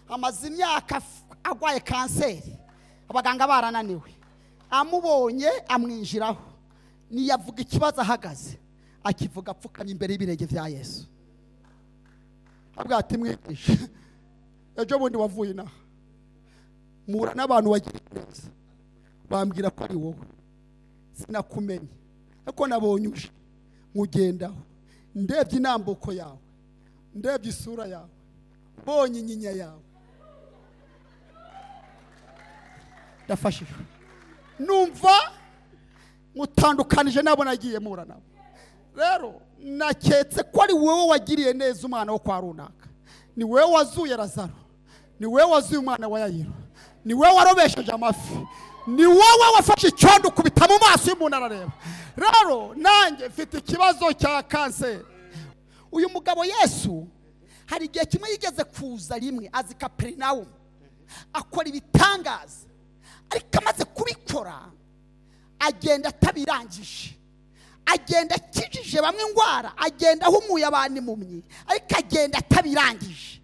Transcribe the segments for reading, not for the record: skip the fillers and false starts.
amaze imyaka agwaye kanseri, abaganga barananiwe, amubonye amwinjiraho, niyavuga ikibazo ahagaze, akivuga apfukamye imbere y'ibirenge vya Yesu. Abwa ati mwigisha, ejo bundi wavuye naha, mura n'abantu wagira neza, bambwira ko ari wowe, sinakumenye ariko nabonye uje nkugendaho, ndebye inambuko yawe, ndebye isura yawe, bonye inyinya yawe, ndafashije, numva mutandukanije nabo nagiye mura nabo. Rero naketse ko ari wowe wagiriye neza umwana wo kwa runaka, ni wowe wazuye Lazaro, ni wowe wazuye umwana wa Yayiro, ni wowe warobesheje amafi, ni wowe wafashe icyondo kubita mu maso y'umuntu arareba. Rero nanjye mfite ikibazo cya kanseri. Uyu mugabo Yesu hari igihe kimwe yigeze kuza rimwe azi Kaperinawumu akora ibitangaza, ariko amaze kubikora agenda atabirangije, agenda akijije bamwe indwara, agenda ahumuye abantu impumyi, ariko agenda atabirangije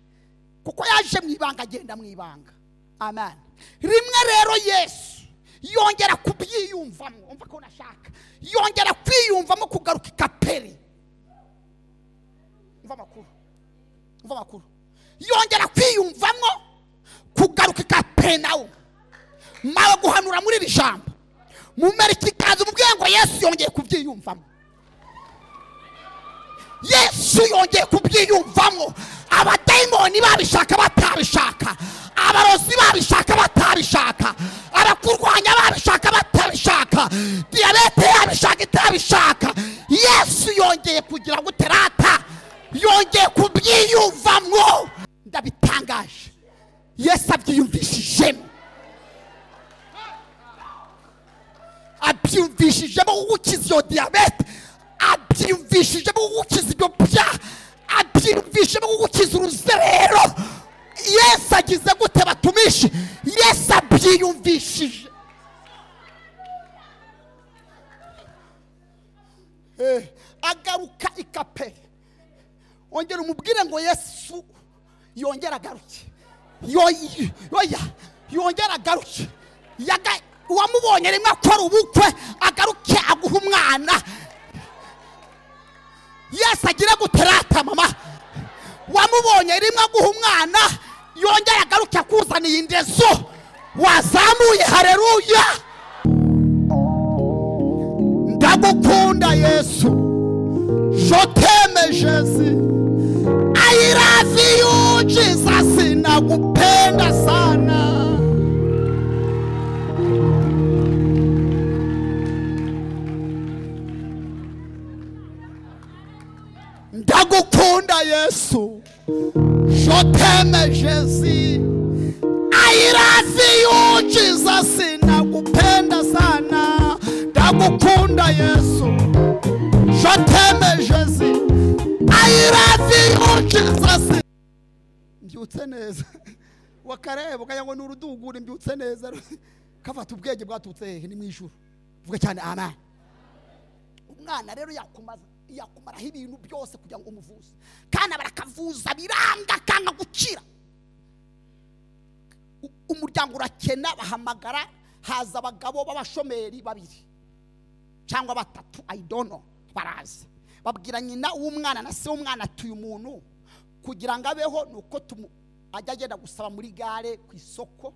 kuko yaje mu ibanga, agenda mu ibanga. Amen. Rimwe rero Yesu yongera kubyiyumvamo, umva ko nashaka, yongera kwiyumvamo kugaruka ikaperi. Umva makuru, yongera kwiyumvamo kugaruka ikaperinawumu. Mawe guhanura muri iri jambo, mumera ikiganza mubwiye ngo Yesu yongeye kubyiyumvamo. Yesu yongeye kubyiyumvamo. Abadayimoni babishaka batabishaka, abarozi babishaka batabishaka, abakurwanya babishaka batabishaka, diyabete yabishaka itabishaka, Yesu yongeye kugira guterata, yongeye kubyiyumvamo. Ndabitangaje, Yesu abyiyumvishijemo, abyiyumvishijemo gukiza iyo diyabete, abyiyumvishijemo gukiza ibyo byaha, abyiyumvishijemo gukiza uruzerero. Yesu agize gute batumishi? Yesu abyiyumvishije. Agaruka ikaperi. Ongera umubwire ngo Yesu yongera agaruke, yongera agaruke. Wamubonye rimwe akora ubukwe, agaruke aguha umwana. Yesu agira guterata mama, wamubonye rimwe aguha umwana, yongera agaruke akuzaniye indezo, wazamuye. Haleluya. Ndagukunda Yesu, je t'aime Jésus, I love you Jesus, nakupenda sana. Ndagukunda Yesu, je t'aime Jésus, I love you Jesus, nakupenda sana. Ndagukunda Yesu, je t'aime Jésus, I love you Jesus. Mbyutse neza wakareba kaya ngo nurudugura, mbyutse neza kafata ubwenge bwatutse hehe ni mwijuru. Vuga cyane amen. Umwana rero yakumaraho ibintu byose kugira ngo umuvuze, kandi barakavuza biranga kanga gukira. Umuryango urakena, bahamagara, haza abagabo b'abashomeri babiri cyangwa batatu, I don't know, baraza babwira nyina w'umwana na se w'umwana ati uyu muntu kugira ngo abeho nuko ajya agenda gusaba muri gare, ku isoko,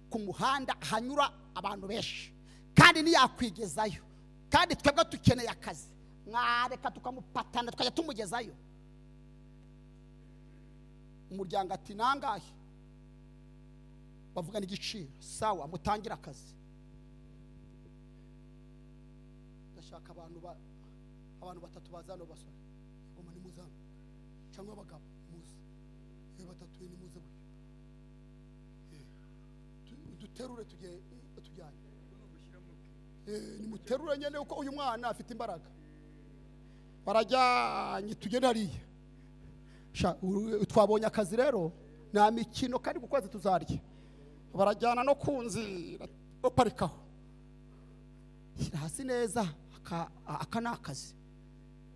ku muhanda hanyura abantu benshi, kandi ntiyakwigezayo, kandi twebwe tukeneye akazi, mwareka tukamupatana tukajya tumugezayo. Umuryango ati nangahe? Bavugana igiciro, sawa mutangira akazi. Ndashaka abantu batatu bazano basore, ngoma ni muzano cyangwa abagabo muze, batatu ni muze buryo, duterure tujyanye, ni muterure nyene uko uyu mwana afite imbaraga. Barajyanye tugenda hariya, twabonye akazi rero na mikino kandi kukwezi tuzarya. Barajyana no kunzira oparikaho hasi neza, aka nakazi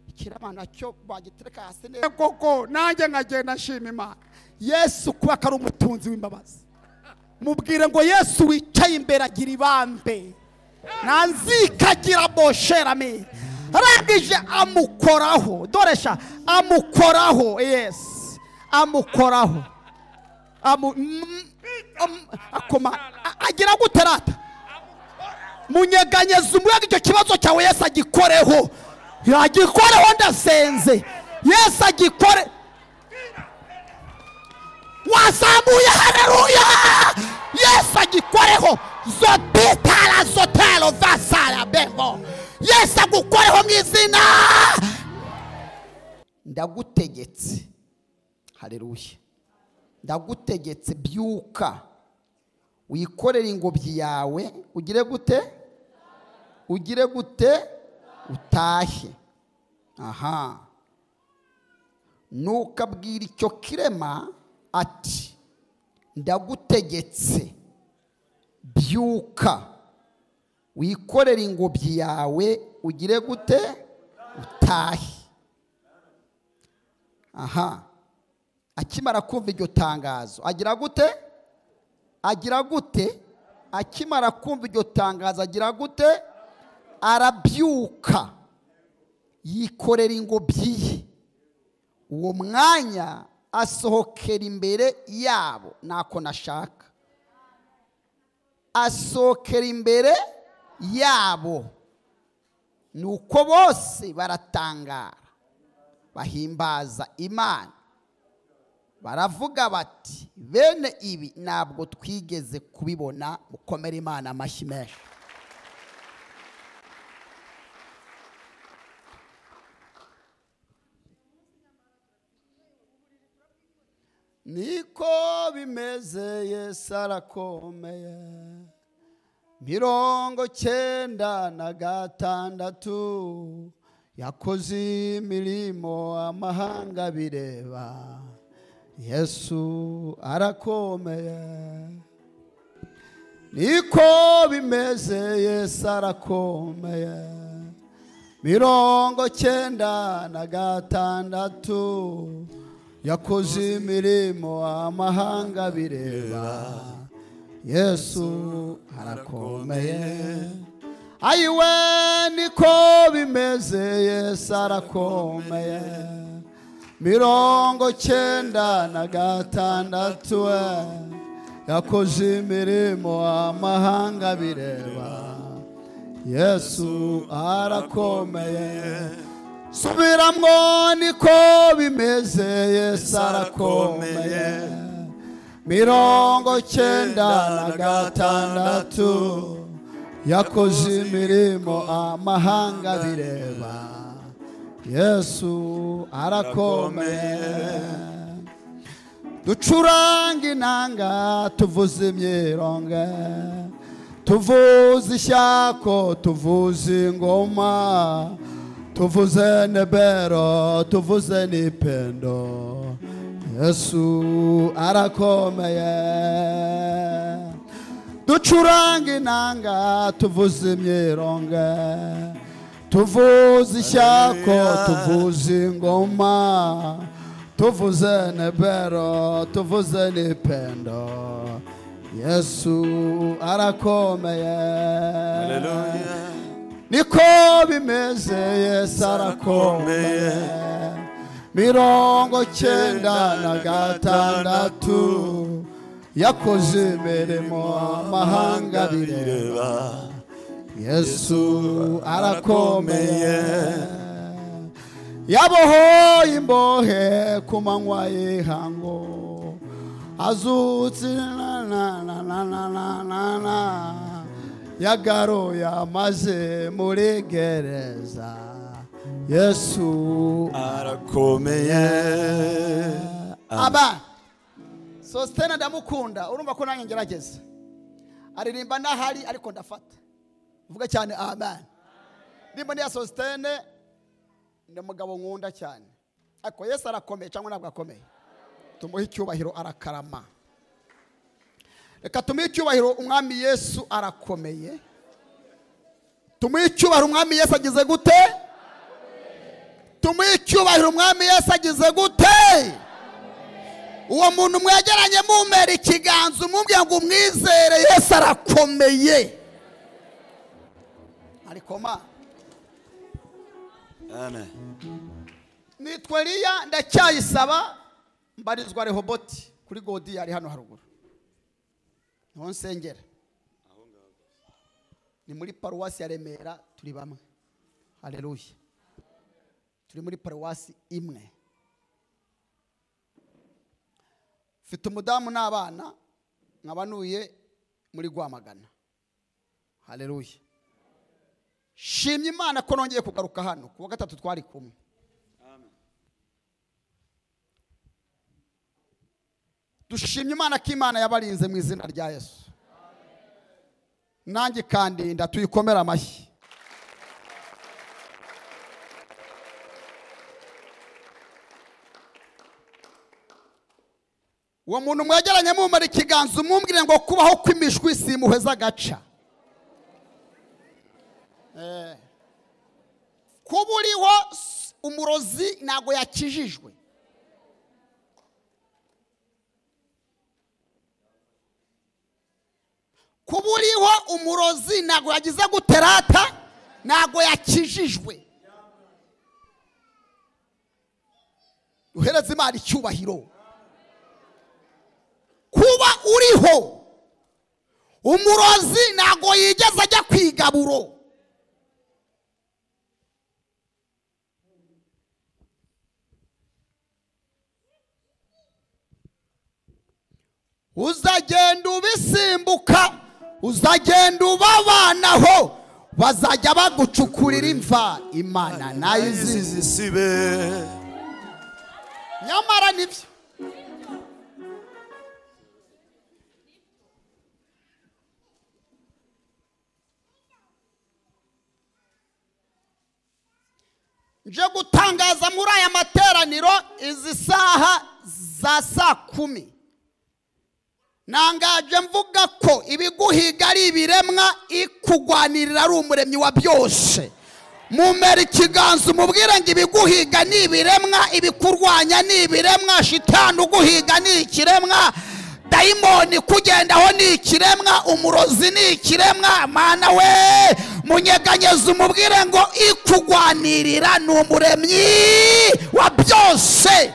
ikirama nacyo bagitereka hasi neza koko nanjye nkagenda nshima Imana. Yesu kuba ari umutunzi w'imbabazi, mubwire ngo Yesu wicaye imbere agira ibambe nanzikagira bosherame, arangije amukoraho, doresha amukoraho. Yes, amukoraho akoma agira guterata munyeganyeza umuyaga. Icyo kibazo cyawe Yesu agikoreho, yagikoreho ndasenze. Yesu agikore, wazamuye haleluya. Yesu agikoreho zobitara zotelo vasara bembo. Yesu agukoreho mu izina. Ndagutegetse, haleluya, ndagutegetse byuka wikorere ingobyi yawe, ugire gute? Ugire gute? Utahe. Aha, nukabwira icyo kirema ati ndagutegetse byuka wikorere ingobyi yawe, ugire gute? Utahe. Aha, akimara kumva iryo tangazo agira gute? Agira gute? Akimara kumva iryo tangazo agira gute? Arabyuka yikorera ingobyi ye. Uwo mwanya asohokera imbere yabo, nako nashaka, asohokera imbere yabo. Nuko bose baratangara bahimbaza Imana, baravuga bati bene ibi ntabwo twigeze kubibona. Mukomere Imana amashyi menshi. Niko bimeze, Yesu arakomeye. 96 yakoze imirimo amahanga bireba. Yesu arakomeye. Niko bimeze, Yesu arakomeye. 96 yakoze imirimo amahanga bireba. Yesu arakomeye. Ayiwe niko bimeze, Yesu arakomeye. 96 yakoze imirimo amahanga bireba. Yesu arakomeye. Subiramwo niko bimeze, Yesu arakomeye. 96 yakoze imirimo amahanga bireba. Yesu arakomeye. Ducuranga inanga, tuvuze imyironge, tuvuze ishyako, tuvuze ingoma, tuvuze nebero, tuvuze nipendo. Yesu arakomeye. Ducuranga inanga, tuvuze imyironge, tuvuze ishyako, tuvuze ingoma, tuvuze nebero, tuvuze nipendo. Yesu arakomeye. Haleluya. Niko bimeze, Yesu arakomeye. 96 yakoze imirimo amahanga bireba. Yesu arakomeye. Yabohoye imbohe ku manywa y'ihango, azutse yagaruye amaze muri gereza. Yesu arakomeye. Aba Sostene ndamukunda, urumva ko nanjye ngerageza. Aririmba nahari ariko ndafata. Vuga cyane amen. Ndimo niya Sostene ni mugabo nkunda cyane. Ariko Yesu arakomeye cyangwa ntabwo akomeye? Tumuhe icyubahiro, arakarama. Reka tumuhe icyubahiro, umwami Yesu arakomeye. Tumuhe icyubahiro, umwami Yesu agize gute? tumuhe icyubahiro. Umwami Yesu agize gute? Uwo muntu mwegeranye mumera ikiganza umubwira ngo umwizere, Yesu arakomeye. Ariko ma Amen. nitwa Eliya ndacyayisaba, mbarizwa Rehoboti kuri Godi yari hano haruguru. Niho nsengera. Ni muri paruwasi ya Remera, turi bamwe. Haleluya. Turi muri paruwasi imwe. Mfite umudamu n'abana, nkabanuye muri Rwamagana. Haleluya. Shimye Imana ko nongeye kugaruka hano kuwa gatatu twari kumwe. Amen. Dushimye Imana ko Imana yabarinze mu izina rya Yesu. Nanjye kandi ndatuyikomera amashyi. Uwo muntu mwegeranye mumara ikiganza umubwire ngo kubaho kw'imishwi simuheza agaca. Kuba uriho umurozi ntago yakijijwe. Kuba uriho umurozi ntago yagize guterata, ntago yakijijwe. Uhereze Imana icyubahiro. Kuba uriho umurozi ntago yigeze ajya kwigaburo. Uzagenda ubisimbuka, uzagenda ubabanaho, bazajya bagucukurira imva, Imana nayo izisibe. Nyamara nibyo. Nje gutangaza muri aya materaniro izi saha za saa 10. Nangaje mvuga ko ibiguhiga ari ibiremwa, ikugwanirira ari umuremyi wa byose. Mumera ikiganza umubwire ngo ibiguhiga ni ibiremwa, ibikurwanya ni ibiremwa, shitani uguhiga ni ikiremwa, dayimoni kugendaho ni ikiremwa, umurozi ni ikiremwa. Mana we munyeganyeza umubwire ngo ikugwanirira ni umuremyi wa byose.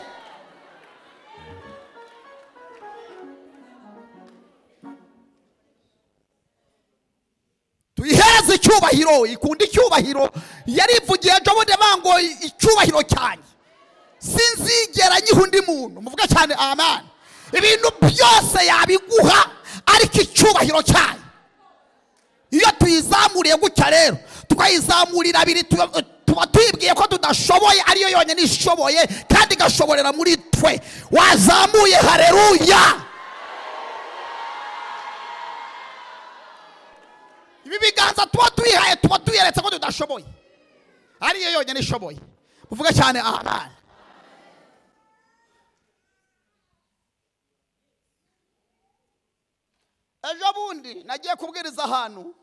Tuyihereze icyubahiro, ikunda icyubahiro. Yarivugiye ejo bundi bango icyubahiro cyanjye sinzigera nyiha undi muntu. Muvuga cyane amen. Ibintu byose yabiguha, ariko icyubahiro cyayo iyo tuyizamuriye gutya rero tukayizamurira abiri, tuba tuyibwiye ko tudashoboye, ariyo yonyine ishoboye kandi gashoborera muri twe. Wazamuye haleluya. Ibi biganza tuba tuyihaye, tuba tuyeretse ko tudashoboye, ariyo yonyine ishoboye. Muvuga cyane amen. Ejo bundi nagiye kubwiriza ahantu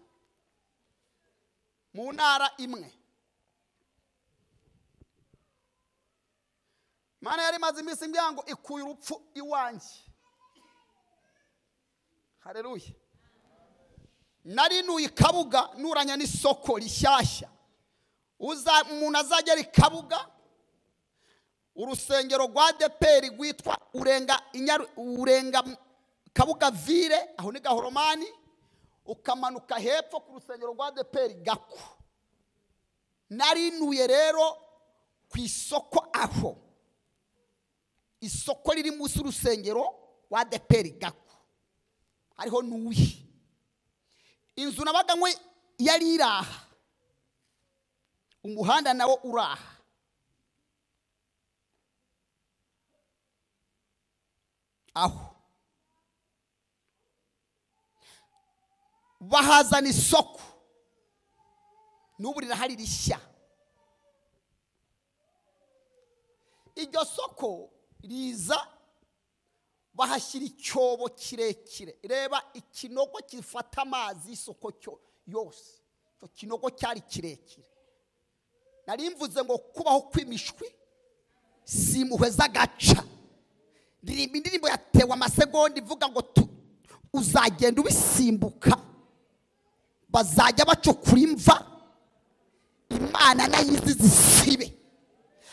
mu ntara imwe. Mana yari maze iminsi imbwira ngo ikuye urupfu iwanjye. Haleluya. Nari nuyi Kabuga nuranya n'isoko rishyashya. Umuntu azagera Kabuga, urusengero rwa deperi rwitwa urenga Kabuga vire, aho ni Gahoromani, ukamanuka hepfo ku rusengero rwa deperi Gaku. Nari nuye rero ku isoko aho. Isoko riri munsi urusengero rwa deperi Gaku. Ariho nuye. Inzu nabaganywe yari iraha, umuhanda nawo uraha. Aho bahazana isoko, n'ubu rirahari rishya. Iryo soko riza bahashyira icyobo kirekire. Reba ikinogo gifata amazi isoko cyo yose. Icyo kinogo cyari kirekire. nari mvuze ngo kubaho kw'imishwi si impuhwe z'agaca. Ndirimba indirimbo yatewe amasegonda ivuga ngo uzagenda ubisimbuka, bazajya bacukura imva, Imana nayizi zisibe.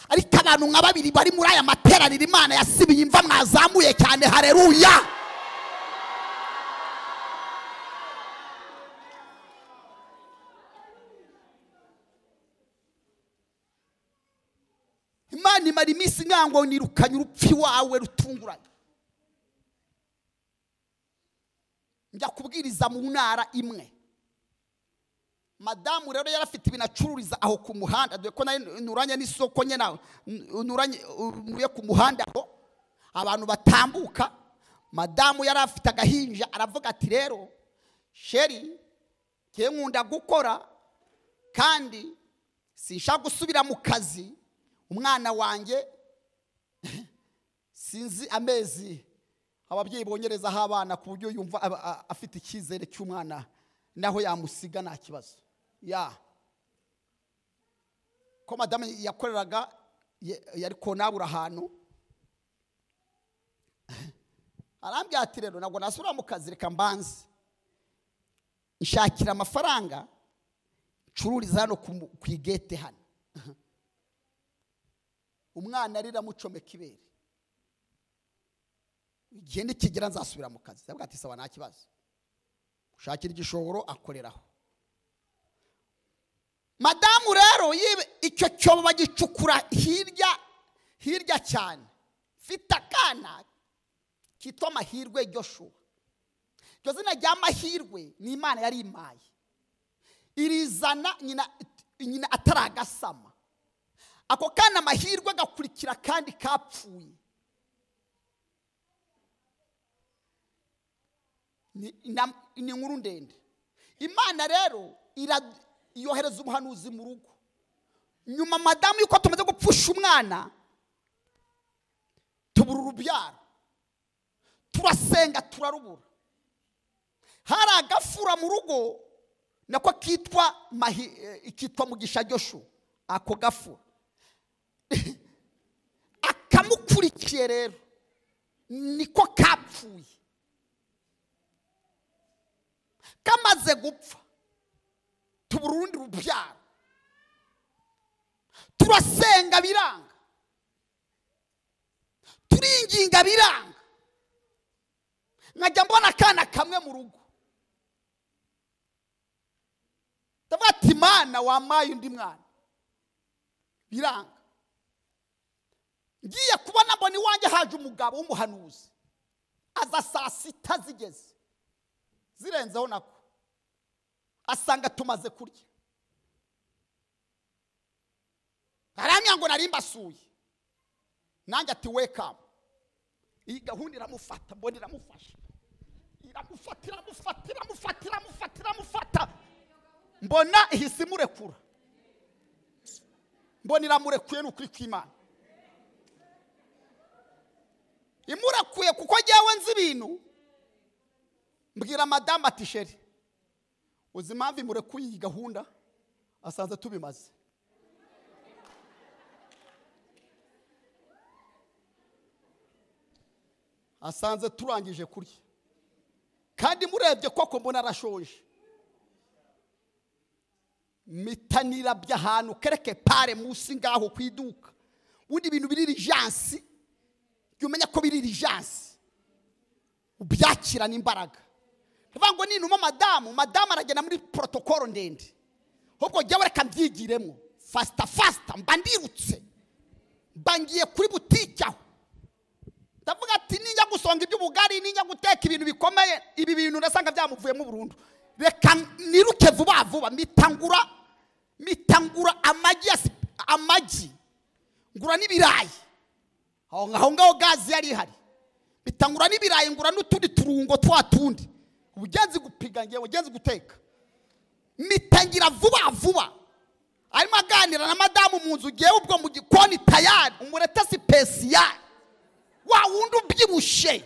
Ariko abantu nka babiri bari muri aya materaniro Imana yasibiye imva, mwazamuye cyane, haleluya. Imana imara iminsi ngango nirukanye urupfu iwawe rutunguranye. Njya kubwiriza mu ntara imwe, madamu rero yarafite ibinacururiza aho ku muhanda, dore ko nuranye n'isoko nye nawe nuranye ku muhanda aho abantu batambuka. Madamu yarafite agahinja, aravuga ati rero sheri, ngiye nkunda gukora kandi sinshaka gusubira mu kazi, umwana wanjye sinzi amezi ababyeyi bonyerezaho abana ku buryo yumva afite icyizere cy'umwana naho yamusiga nta kibazo. Ko madamu yakoreraga yari konabura ahantu, arambwira ati rero ntabwo nasubira mu kazi, reka mbanze nshakira amafaranga ncururiza hano ku igete hano. Umwana arira mucomeka ibere, igihe nikigera nzasubira mu kazi. Ndavuga ati sawa, nta kibazo. Ushakira igishoro akoreraho. Madamu rero icyo cyobo bagicukura hirya cyane, mfite akana kitwa Mahirwe Joshua. Iryo zina rya Mahirwe ni Imana yari impaye, irizana nyina ataragasama. Ako kana Mahirwe gakurikira kandi kapfuye. Ni inkuru ndende. Imana rero yohereza umuhanuzi mu rugo. Nyuma madamu yuko tumaze gupfusha umwana, tubura urubyaro, turasenga turarubura. Hari agafura mu rugo nako kitwa Mugisha Joshua. Ako gafura akamukurikiye rero niko kapfuye. Kamaze gupfa tubura urundi rubyaro, turasenga biranga, turinginga biranga. Nkajya mbona akana kamwe mu rugo, ndavuga ati Imana wamaye undi mwana, biranga. Ngiye kubona mbona iwanjye haje umugabo w'umuhanuzi, aza saa sita zigeze zirenzeho nako, asanga tumaze kurya. Aramya ngo nari mbasuye, nanjye ati welcome. Iyi gahunda iramufata, mbona iramufasha, iramufata, mbona ihise imurekura, mbona iramurekuye n'ukuri kw'Imana. Imurekuye kuko jyewe nzi ibintu. Mbwira madamu ati sheri, uzi impamvu imurekuye iyi gahunda? Asanze tubimaze. Asanze turangije kurya, kandi murebye koko mbona arashoje. Mitanira by'ahantu kereke pare musi ngaho kwiduka. Undi bintu biri rijansi, umenya ko biri rijansi, ubyakira n'imbaraga. Ngo ninuma madamu aragenda muri protokolo ndende, ahubwo jyawe reka mbyigiremo fasta mbandirutse, mbangiye kuri butike aho. Ndavuga ati ninjya gusonga iby'ubugari, ninjya guteka ibintu bikomeye, ibi bintu ndasanga byamuvuyemo burundu, reka niruke vuba mitangura amagi ngura n'ibirayi. Aho ngaho gazi yari ihari, mitangura n'ibirayi ngura n'utundi turungo twatundi, ubugenzi gupiga ngiye ubugenzi guteka. Mitangira vuba arimo aganira na madamu mu nzu, ngiye ubwo mu gikoni tayari umurete special wa wundi ubyibushe.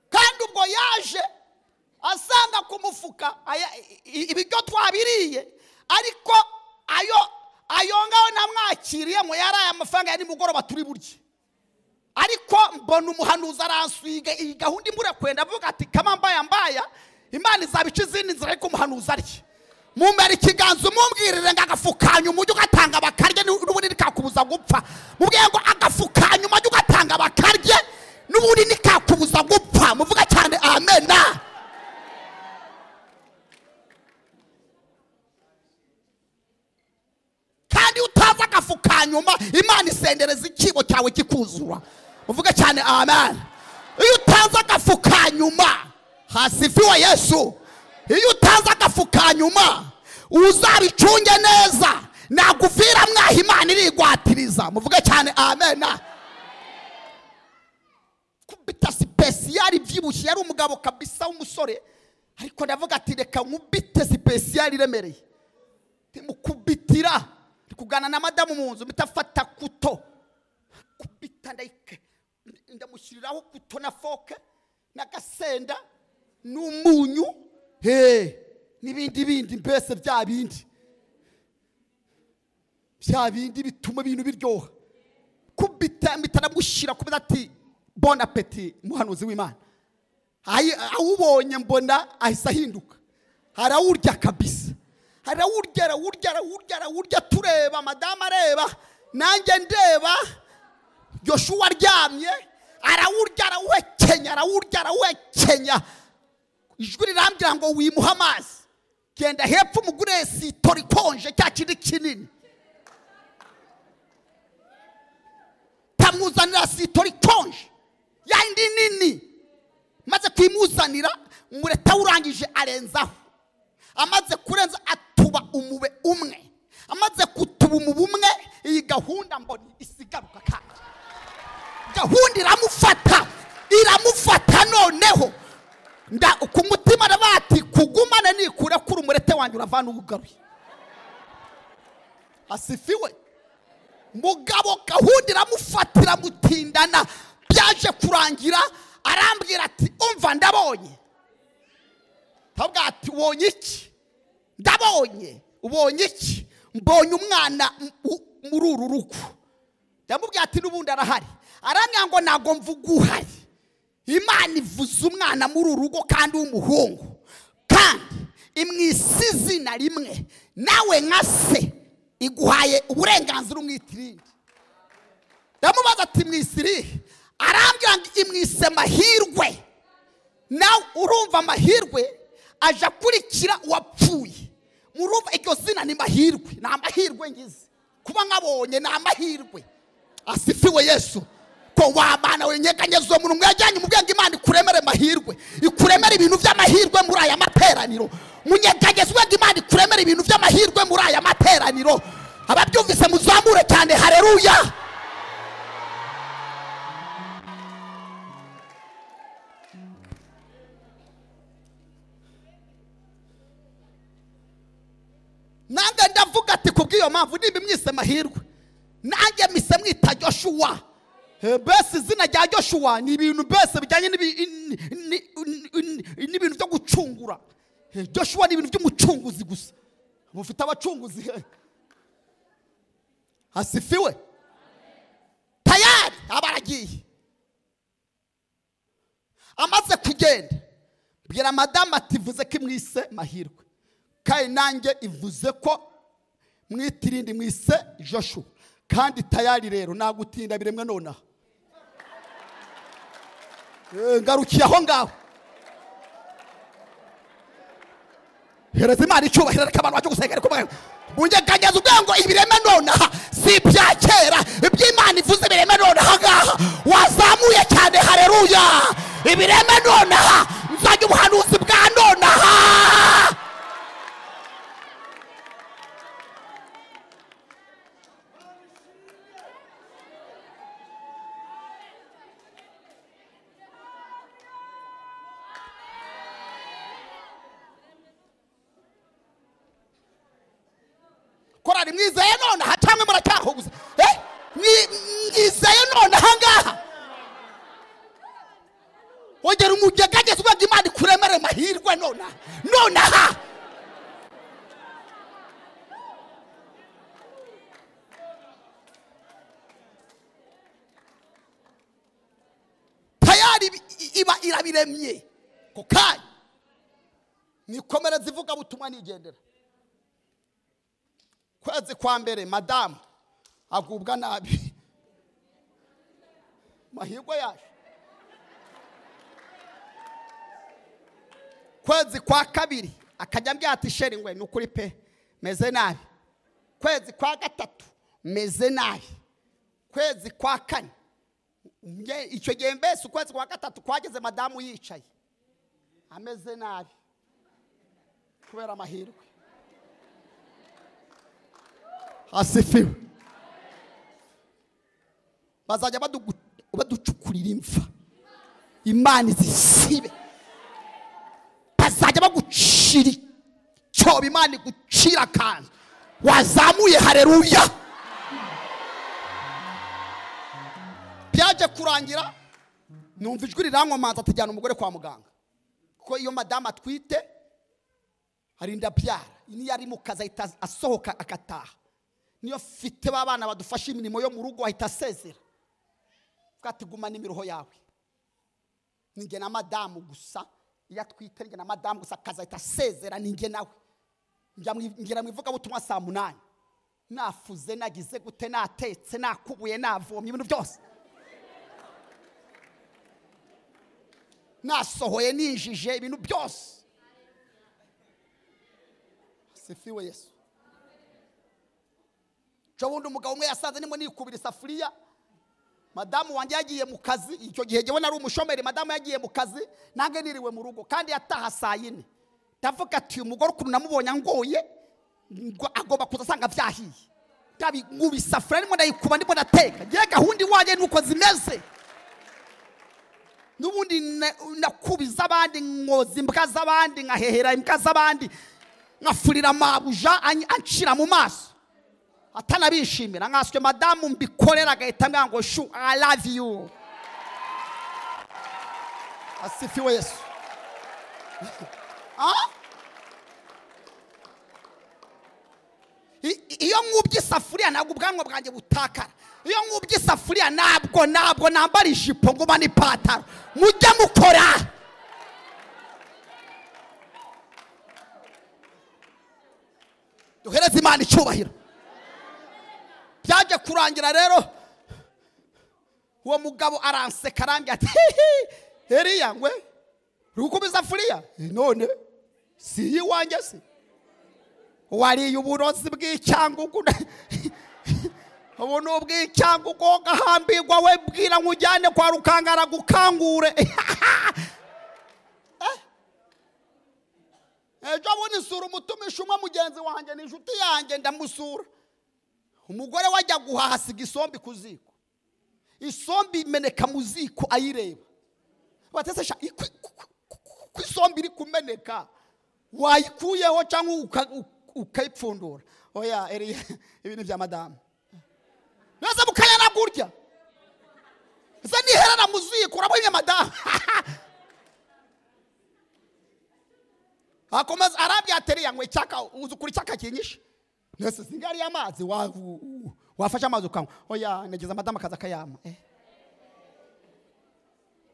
Kandi ubwo yaje asanga ku umufuka ibiryo twabiriye ariko ayo ngaho namwakiriyemo yari aya mafaranga ya nimugoroba turi burye ariko mbona umuhanuzi aranswiga iyi gahunda imbura kwenda avuga ati kama mbaya Imana izabica izindi nzira ariko umuhanuzi arye mumbere ikiganza umumbwirire ngo agafukanya umujyi ugatanga bakarye n'ubundi nikakubuza gupfa mubwiye ngo agafukanya umujyi ugatanga bakarye n'ubundi nikakubuza gupfa muvuga cyane amena. Kandi utaza agafukanyuma Imana isendereza ikibo cyawe kikuzura muvuga cyane amen. Iyo utaza agafukanyuma hasifiwe Yesu. Iyo utaza agafukanyuma uzabicunge neza naguvira mwaha Imana irigwatiriza muvuge cyane amen. Kubita special byibushye yari umugabo kabisa w'umusore ariko ndavuga ati reka nkubite special iremereye timukubitira kugana na madamu mu nzu bitafata kuto kubita ndamushyiriraho kuto na foke n'agasenda n'umunyu n'ibindi mbese bya bindi bituma ibintu biryoha kubita ndamushyira kubita ati bon appétit muhanuzi w'Imana awubonye mbona ahise ahinduka arawurya kabisa arawurya tureba madamu areba nanjye ndeba Yoshua aryamye arawuhekenya ijwi rirambwira ngo wimuha amazi genda hepfo umugure sito rikonje cya kindi kinini tamuzanira sito rikonje yandi nini maze kwimuzanira umureta urangije arenzaho amaze kurenza atuba umube umwe amaze kutuba umube umwe iyi gahunda mboni isigaruka kandi gahunda iramufata noneho ku mutima bati kugumane nikure kuri umurete wanjye uravana ugaruye asifiwe mugabo gahunda iramufatira mutindana byaje kurangira arambwira ati umva ndabonye tabwa ati ubonye iki ndabonye ubonye iki mbonye umwana muri uru rugo ndamubwira ati n'ubundi arahari aramya ngo nago mvuga uhari Imana ivuze umwana muri uru rugo kandi w'umuhungu kandi imwisizi na rimwe nawe nka se iguhaye uburenganzira umwitirinde ndamubaza ati mwisiri arambwira ngo imwise mahirwe nawe urumva amahirwe aje kurikira uwapfuye murumva iryo zina ni mahirwe ni amahirwe ngize kuba nkabonye ni amahirwe asifiwe Yesu ko wabana wenyeganyeza umuntu mwajyanye mu bwenge Imana ikuremere mahirwe ikuremere ibintu by'amahirwe muri aya materaniro munyeganyeza ubwenge Imana ikuremere ibintu by'amahirwe muri aya materaniro ababyumvise muzamure cyane haleluya. Nange ndavuga ati kubwiyo mpamvu nimba mwise mahirwe nange mise mwita Joshua bese izina rya Joshua ni ibintu bese bijyanye n'ibintu byo gucungura Joshua ni ibintu by'umucunguzi gusa mufite abacunguzi asifiwe tayari abaragiye amaze kugenda bwira madamu ati vuze ko mwise mahirwe kandi nanjye ivuze ko mwitirindi mwise Joshua kandi tayari rero nagutinda biremwe nonaha ngarukiye aho ngaho hereza Imana icyubahiro reka abantu baje gusengera kumwe munyeganyeza ubwango ibireme nonaha si bya kera iby'Imana ivuze bireme nonaha ngaha wazamuye cyane haleluya ibireme nonaha nzajya ubuhanuzi bwa nonaha korari mwizeye nonaha cyangwa muracyahuguza mwizeye nonaha ngaha wongera umugegageze ubwo Imana ikuremere mahirwe amahirwe nonaha. Tayari iba irabiremye ko kanya nikomera zivuga butumwa nigendera. Kwezi kwa mbere madamu agubwa nabi, mahirwe yaje. Kwezi kwa kabiri akajya mbya ati sheri ngwe nukuri pe meze nabi. Kwezi kwa gatatu meze nabi. Kwezi kwa kane icyo gihe mbese ukwezi kwa gatatu kwageze madamu yicaye ameze nabi kubera amahirwe. Asifiwe. Bazajya baducukurira imva, Imana izisibe. Bazajya bagucira cyoba, Imana igucira kanzu wazamuye. Haleluya. Byaje kurangira numva ijwi rirankomanza tujyana umugore kwa muganga, kuko iyo madamu atwite arinda byara. Niyo ari mu kazi ahita asohoka akataha. Niyo fite babana badufasha imirimo yo mu rugo ahita asezera. Ati guma n'imiroho yawe. Ninge na madamu gusa, iyo atwite ninge na madamu gusa akazi ahita asezera ninge nawe. Ngira mwivuga butumwa saa 8. Nafuze nagize gute, natetse nakubuye navomye ibintu byose. Nasohoye ninjije ibintu byose. Sifiwe Yesu. Cyobundi umugabo umwe yasanze nimo nikubira isafuriya. Madamu wanjye yagiye mu kazi, icyo gihe jewe nari umushomeri, madamu yagiye mu kazi nange niriwe mu rugo kandi yataha saa 4. Ndavuga ati umugore ukuntu namubonye ngoye agomba kuzasanga byahiye. Ndabi ngubisafuriya nimo ndayikuba ndimo ndateka. Ngiye gahundi waje nuko zimeze. Nubundi nakubiza abandi, nkoza imbwa z'abandi, nkahehera imbwa z'abandi, nkafurira mabuja anshira mu maso atanabishimira. Nkaswe madamu mbikorera agahita ambwira ngo shu I love you. Asifiwe Yesu. Iyo nkubye isafuriya ntabwo ubwanwa bwanjye butakara. Iyo nkubye isafuriya ntabwo nambara ijipo ngo mani pataro. Mujye mukora. Duhereze Imana icyubahiro. Byaje kurangira rero uwo mugabo aranseka arambye ati Eliya ngwe rukuba isafuriya none si iwanjye se wariye uburozi bw'icyangugu. Ubu n'ubw'icyangugu gahambirwa we bwira nkujyane kwa Rukangara gukangure. Ejo bundi sura umutumisha umwe mugenzi wanjye n'inshuti yanjye ndamusura. Umugore wajya guhaha asiga isombi ku ziko. Isombi imeneka mu ziko ayireba. Batesesha ku isombi iri kumeneka wayikuyeho cyangwa ukayipfundura. Oya ibintu bya madamu. Nasa mukayana gurya. Ese niherana mu ziko urabonye madamu. Akomeza arabya ateriya ngwe cyaka uzukuri cyaka kinyisha. Nese singari y'amazi wafasha amazi ukanywa. Oya negeza madamu akaza kayama.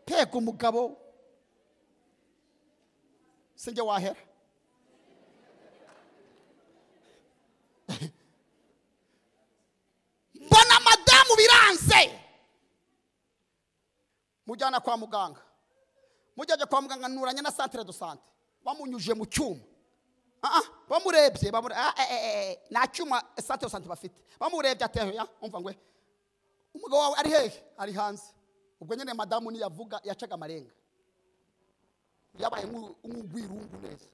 Peka umugabo singe wahera. Mbona madamu biranze. Mujyana kwa muganga. Mujyaje kwa muganga nuranye na centre de santé. Bamunyuje mu cyuma. Bamurebye nta cyuma centre de santé bafite. Bamurebye ateho ya umva ngwe. Umugabo wawe ari hehe? Ari hanze. Ubwo nyene madamu ni yavuga yacaga amarenga. Yabaye nk'ugwirungu neza.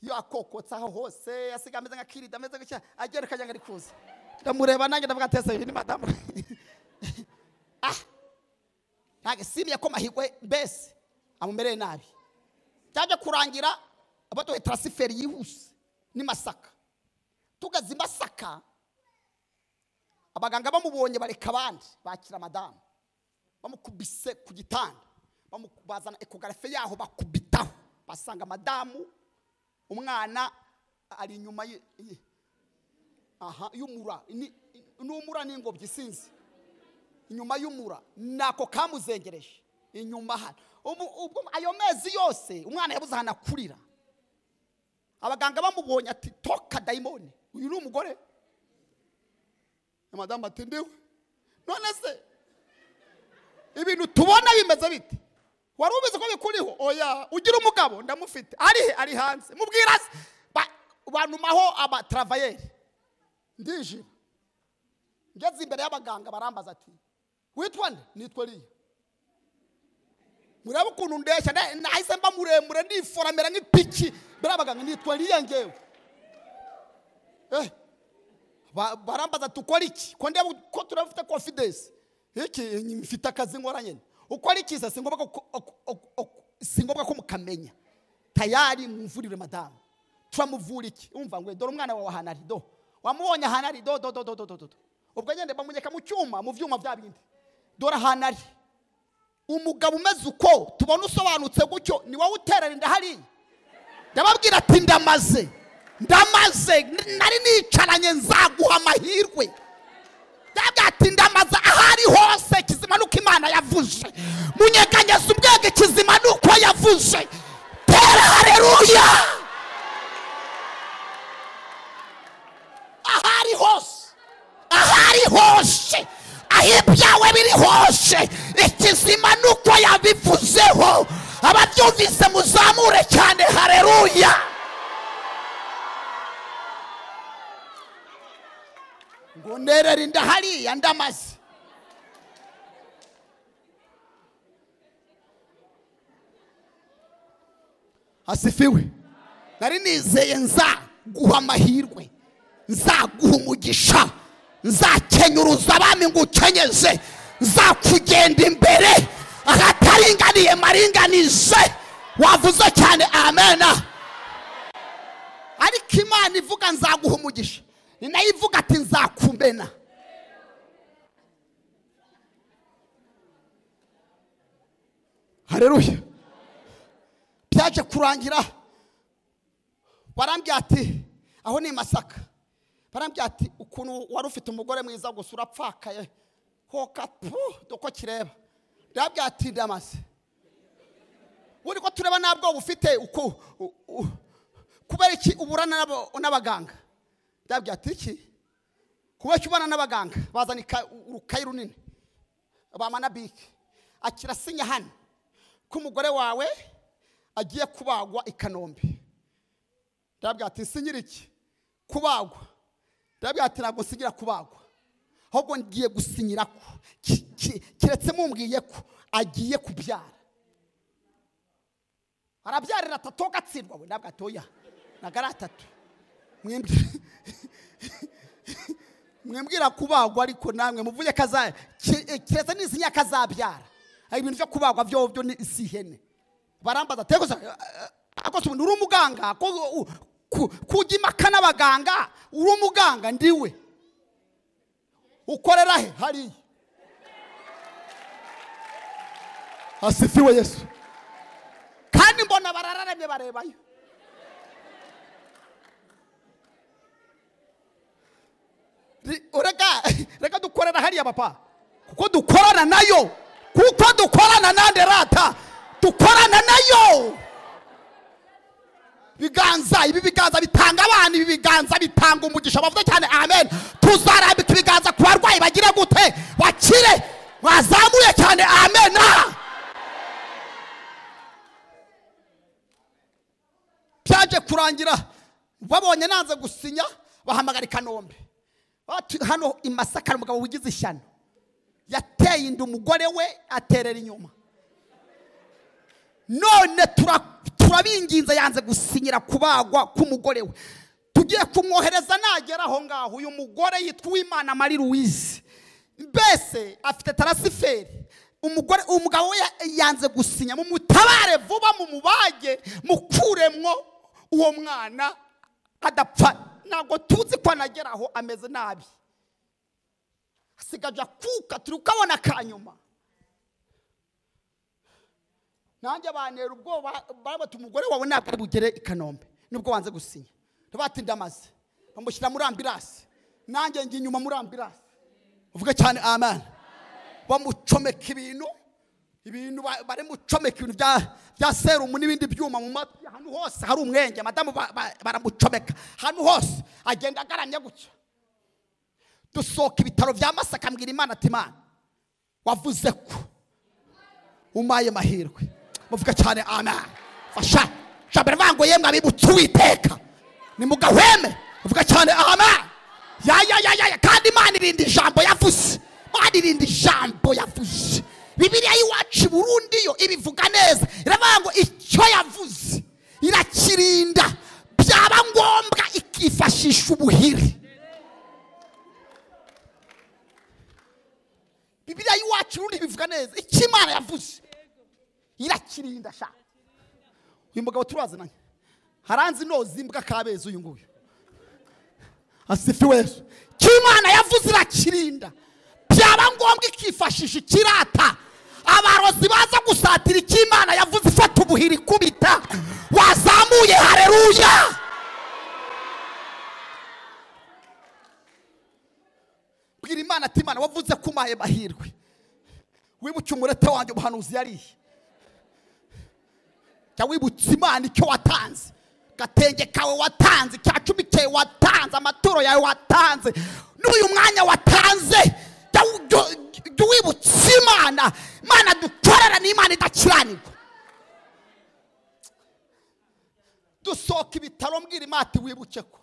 Iyo akokotsa aho hose yasiga ameze nka kirida ameze gutya agerekanya ngari kuza. Ndamureba nanjye ndavuga tese ni madamu. Ntage simye ko mahigwe mbese amumereye nabi. Cyaje kurangira abatoye transfer yihuse ni Masaka. Tugaze Masaka abaganga bamubonye bareka abandi bakira madamu. Bamukubise ku gitanda. Bamukubazana ekogarafe yaho bakubita basanga madamu umwana ari inyuma y'umura n'umura n'ingobyi sinzi inyuma y'umura nako kamuzengereje inyuma hano ubwo ayo mezi yose umwana yabuze ahantu akurira abaganga bamubonye ati toka dayimoni uyu ni umugore madamu ati ndiwe none se ibintu tubona bimeze bite wari ubizi ko bikuriho oya ugira umugabo ndamufite ari hanze mubwira se banumaho abatravayeri ndije ngeze imbere y'abaganga barambaza ati witwa nde nitwa Liya muraba ukuntu ndeshya nahise mba muremure ndiforamera nk'ipiki mbere y'abaganga nitwa Liya ngewe barambaza tukora iki ko ndeba ko turafite confidence iki mfite akazi nkora nyene ukora iki se singobwa ko mukamenya tayari muvurire madamu turamuvura iki umva ngwe dore umwana wawe hanari do wamubonye hanari do ubwo nyende bamunyeka mu cyuma mu vyuma bya bindi dore hanari umugabo umeze uko tubona usobanutse gutyo ni wowe uterera inda hari ndababwira ati ndamaze nari nicaranye nzaguha amahirwe ndabwati ndamaze ahari hose kizimanuka Imana yavuze munyeganyeza ubwenge kizimanuka yavuze tera haleluya ahari hose ahibyawe biri hose ikizimanuka yabivuzeho ababyumvise muzamure cyane haleluya ngo nerera inda hariya ndamaze asifiwe nari nizeye nzaguha amahirwe nzaguha umugisha nzakenyuruza abami ngo ukenyeze nzakugenda imbere ahataringaniye maringanize wavuze cyane amena ariko Imana ivuga nzaguha umugisha ni nayo ivuga ati nzakumena haleluya byaje kurangira barambye ati aho ni Masaka barambye ati ukuntu wari ufite umugore mwiza gusa urapfakaye hoka doko kireba ndabye ati ndamaze uri ko tureba nabwo ufite uko kubera iki uburana n'abaganga ndabye ati iki kuba cyubana n'abaganga bazanika urukayi runini bamana bike akira sinya hano ko umugore wawe agiye kubagwa i Kanombe ndabye ati sinyira iki kubagwa ndabye ati ntabwo sigira kubagwa ahubwo ngiye gusinyira ko kiretse mumbwiye ko agiye kubyara arabyarira atatu gatsindwa we ndabye atoya nagara atatu mwembwira kubagwa ariko namwe muvuye kaza kiretse nisinya kazabyara ibintu byo kubagwa byo ni isihene barambaza tekoza akoso uri umuganga kujimaka n'abaganga uri umuganga ndiwe ukorera he hari asifiwe Yesu kandi mbona barararamye barebayo reka dukorera hariya papa kuko dukorana nayo kuko dukorana nande rata dukorana nayo ibi biganza bitanga abana ibi biganza bitanga umugisha bavuze cyane amen tuzarambika ibiganza ku barwayi bagira gute bakire bazamuye cyane amen byaje kurangira babonye nanze gusinya bahamagara i Kanombe hano i Masaka umugabo wigize ishyano yateye inda umugore we aterera inyuma none turabinginze yanze gusinyira kubagwa k'umugore we tugiye kumwohereza nagera aho ngaho uyu mugore yitwa Uwimana Marie Louise mbese afite tarasiferi umugabo we yanze gusinya mu mutabare vuba mu mubage mukuremwo uwo mwana adapfa nago tuzi ko anageraho ameze nabi asigaje kuka turi ukabona kanyuma nanjye bantera ubwoba barabata umugore wawe ntabwo ari bugere i Kanombe nubwo wanze gusinya bati ndamaze bamushyira muri ambulance nanjye ngi inyuma muri ambulance uvuga cyane amen bamucomeka ibintu bari mucomeka ibintu bya serumu n'ibindi byuma mu matwi hano hose hari umwenge madamu baramucomeka hano hose agenda agaramye gutya dusohoka ibitaro bya Masaka mbwira Imana ati Imana wavuze ko umaye mahirwe muvuga cyane amen fasha shabere vango yemwe abibutse Uwiteka ni mugahweme muvuga cyane amen ya kandi Imana irindi jambo yavuze Bibiliya y'iwacu Burundi yo ibivuga neza iravuga ngo icyo yavuze irakirinda byaba ngombwa ikifashisha ubuhiri. Bibiliya y'iwacu Burundi bivuga neza icyo Imana yavuze irakirinda sha. Uyu mugabo turazananye haranzi nozi imbwa kabeza uyu nguyu asifiwe Yesu. Icyo Imana yavuze irakirinda byaba ngombwa ikifashisha ikirata abarozi baza gusatira icyo Imana yavuze ifata ubuhiri kubita wazamuye haleluya. Bwira Imana ati Imana wavuze ko umaye mahirwe wibuke umurete wanjye ubuhanuzi yariye cyangwa wibutse Imana icyo watanze gatenge kawe watanze cyacumi cyawe watanze amaturo yawe watanze n'uyu mwanya watanze wibutse Imana dukorera n'Imana idakiranirwa. Dusohoka ibitaro mbwira Imana ati wibuke ko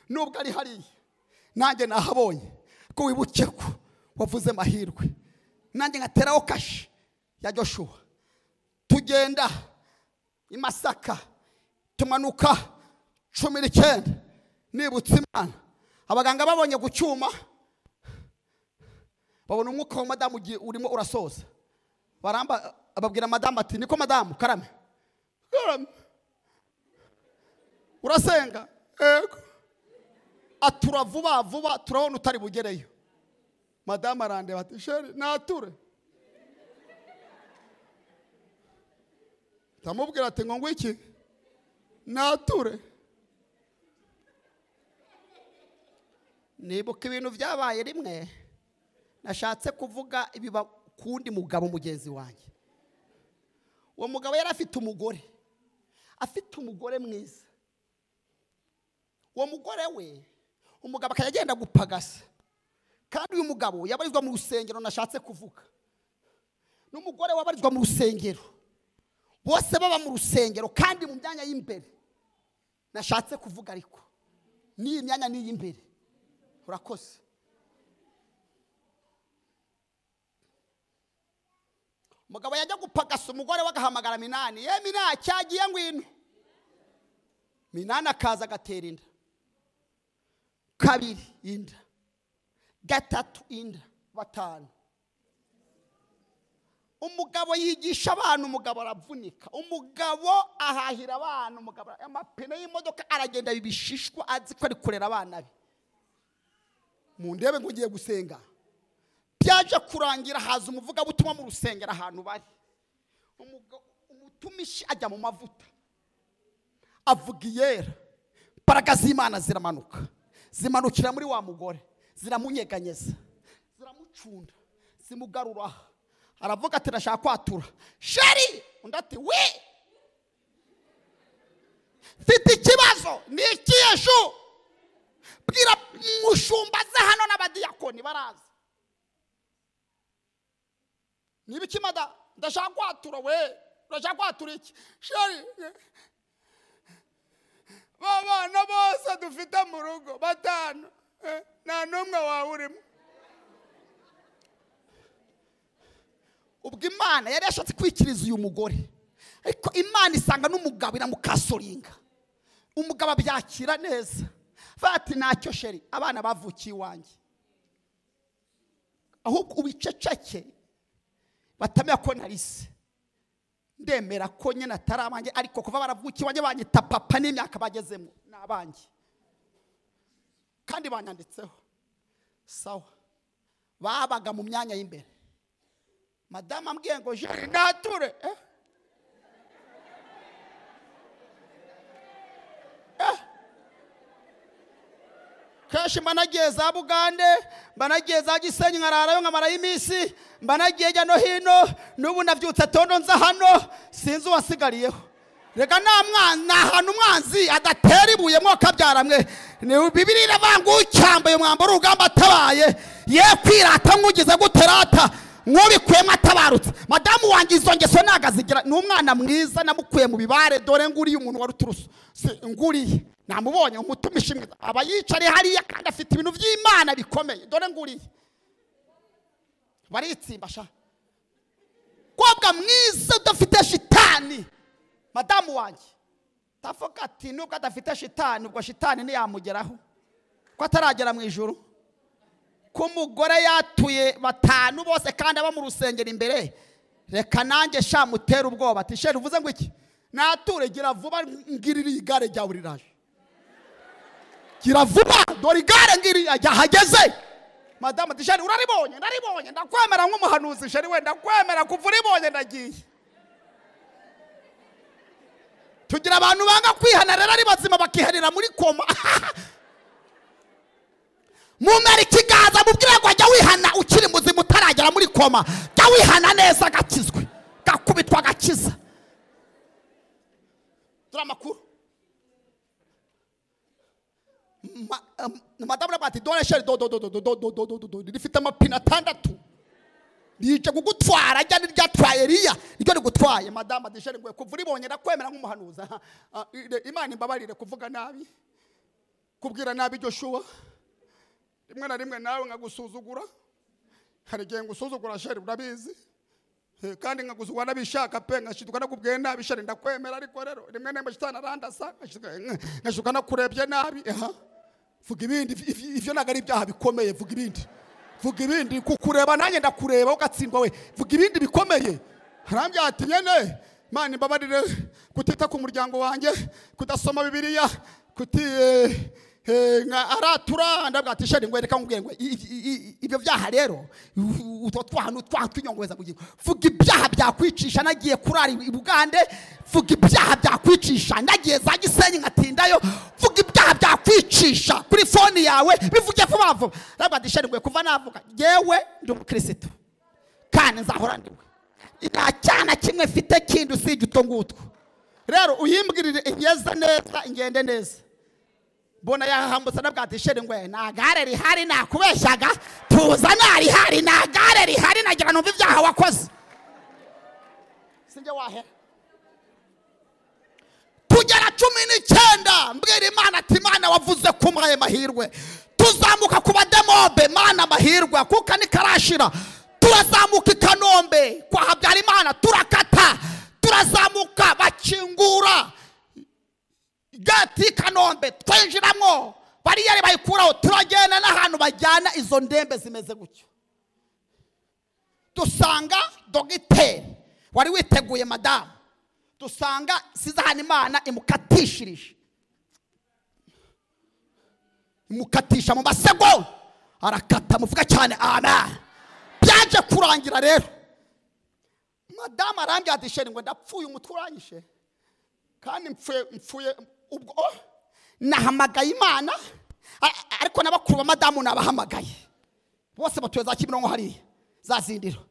nubwo ari hariya nanjye nahabonye ko wibuke ko wavuze mahirwe nanjye ngateraho kashi ya Joshua. Tugenda i Masaka tumanuka 19 nibutse Imana abaganga babonye gucyuma babona umwuka wa madamu urimo urasoza baramba ababwira madamu ati niko madamu karame urasenga ego atura vuba turabona utari bugereyo. Madamu arande bati sheri nature tamubwira ati ngo ngwiki nature nibuka ibintu byabaye rimwe nashatse kuvuga ibiba kundi mugabo mugenzi wanjye. Uwo mugabo yari afite umugore mwiza. Uwo mugore we umugabo akagenda gupagasa kandi uyu mugabo yabarizwa mu rusengero nashatse kuvuga n'umugore wabarizwa mu rusengero bose baba mu rusengero kandi mu myanya y'imbere nashatse kuvuga ariko ni imyanya ni y'imbere. Urakoze. Mugabo yajya gupagasa umugore wagahamagara Minani Mina cyagiye ngwino. Minani akaza agatera inda kabiri inda gatatu inda batanu. Umugabo yigisha abantu umugabo aravunika umugabo ahahira abantu umugabo amapine y'imodoka aragenda bibishishwa azi ko ari kurera abana be. Mu ndebe ngo ugiye gusenga byaje kurangira haza umuvuga butumwa mu rusengero ahantu bari umutumishi ajya mu mavuta avuga yera imbaraga z'Imana zimanukira muri wa mugore ziramunyeganyeza ziramucunda zimugarura aravuga ati ndashaka kwatura sheri undi ati we mfite ikibazo ni ikiyeshu bwira mushumbaze hano n'abadiyakoni baraza niba ikimada ndashaka kwatura we ndashaka kwatura iki sheri babana bose dufite mu rugo batanu nta n'umwe wawe urimo. Ubwo Imana yari yashatse kwikiriza uyu mugore ariko Imana isanga n'umugabo iramukasoringa umugabo abyakira neza bati ntacyo sheri abana bavukiye iwanjye ahubwo ubiceceke batamenya ko narise ndemera ko nyine atari abanjye ariko kuva baravukiye iwanjye banyita papa n'imyaka bagezemo n'abanjye kandi banyanditseho sawa babaga mu myanya y'imbere. Madamu ambwiye ngo jeri nature kenshi mba nagiye za Bugande, mba nagiye za Gisenyi nkararayo nkamarayo iminsi, mba nagiye hirya no hino, n'ubu navyutse tondo nza hano sinzi uwasigariyeho. Reka nta hantu umwanzi adatera ibuye mwokabyara mwe. Bibiliya iravuga ucyambaye umwambaro w'urugamba atabaye ye kwirata nk'ugize guterata nk'ubikuyemo atabarutse. Madamu wanjye izo ngeso nagazigira, ni umwana mwiza namukuye mu bibare, dore nguriye umuntu wari uturuso nguriye namubonye umutumishi mwiza aba yicare hariya kandi afite ibintu by'Imana bikomeye, dore nguriye baritsimba sha kobwa mwiza udafite shitani. Madamu wanjye tavuga ati nubwo adafite shitani, ubwo shitani ntiyamugeraho ko ataragera mu ijuru. Ko umugore yatuye batanu bose kandi aba mu rusengero imbere, reka nanjye sha mutera ubwoba ati sheri uvuze ngo iki? Nature gira vuba ngirira igare ryawe riraje. Gira vuba dore igare ngiri yahageze. Madamu ati sheri uraribonye? Naribonye, ndakwemera nk'umuhanuzi sheri, wenda kwemera kuva uribonye ndagiye. Tugira abantu banga kwihana rero ari bazima bakiharira muri koma. Mumera ikiganza mubwira ngo ajya wihana ukiri muzima utaragera muri koma. Jya wihana neza gakizwe, gakubitwa gakiza. Dura makuru. Madamu bati dore sheri do rifite amapine 6. Nije kugutwara ajya n'iryatwaye Eliya iryo rigutwaye. Madamu ati sheri ngwe kuva uribonye ndakwemera nk'umuhanuza. Imana imbabarire kuvuga nabi, kubwira nabi Joshua. Rimwe na rimwe nawe nkagusuzugura, hari igihe ngusuzugura sheri urabizi, kandi nkagusuzugura nabishaka pe, nkashituka nakubwiye nabi sheri ndakwemera, ariko rero rimwe nemba shitana arandasa nkashuka nakurebye nabi. Vuga ibindi, ivyo nagari ibyaha bikomeye. Vuga ibindi, vuga ibindi, kukureba nanjye ndakureba ugatsindwa we. Vuga ibindi bikomeye. Harambya ati nyene Imana imbabarire kutita ku muryango wanjye, kudasoma Bibiliya, aratura ndabwa ati sheri ngwereka ngubwire ngo ibyo byaha rero utwo twantu twatunyongweza kugira. Vuga ibyaha byakwicisha nagiye kurara i Bugande. Vuga ibyaha byakwicisha nagiye za Gisenyi ngatindayo. Vuga ibyaha byakwicisha kuri phone yawe bivuge vuba vuba. Ndabwa ati sheri ngwe kuva navuga yewe ndi umukristo kandi nzahora ndiwe, ina cyana kimwe mfite kindi usije utongutwo. Rero uyimbwirire ingeza neza ingende neza. Bona yahambutse nabwa ati sheri ngwe nagare rihari nakubeshyaga tuza nari hari nagare rihari nagira numva ibyaha wakoze sinjye wahe. Tugera 19 mbwira Imana ati Imana wavuze kumwaye mahirwe, tuzamuka kuba demobe Mana mahirwe kuko ni karashira. Turazamuka Kanombe kwa habyara Imana, turakata turazamuka bakingura gati Kanombe twinjiramo bariyari bayikuraho, turagenda n'ahantu bajyana izo ndembe zimeze gutyo. Dusanga dogiteri wari witeguye madamu, dusanga sizahana Imana imukatishirije, imukatisha mu masego arakata muvuga cyane amen. Byaje kurangira rero madamu arambya ati sheri ngo ndapfuye umutwe uranyishe kandi mpfuye ubwo nahamagaye Imana, ariko nabakuru ba madamu nabahamagaye bose batuye za Kimironko hariya za Zindiro.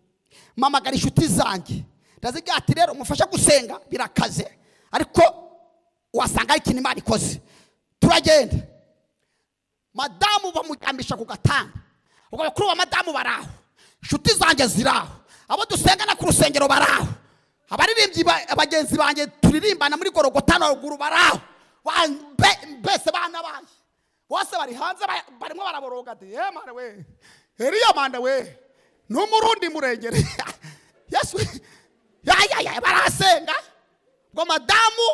Mamagara inshuti zanjye ndaziga ati rero mufasha gusenga birakaze, ariko wasanga ari ikintu Imana ikoze. Turagenda madamu bamujyamisha ku gatanda, ubwo bakuru ba madamu baraho, inshuti zanjye ziraho, abo dusengana ku rusengero baraho, abaririmbyi abagenzi banjye turirimbana muri Gorogota na ruguru baraho, mbese bana baje bose bari hanze barimo baraboroga ati Mana we Eliya manda we n'umurundi murengere Yesu ya barasenga ngo madamu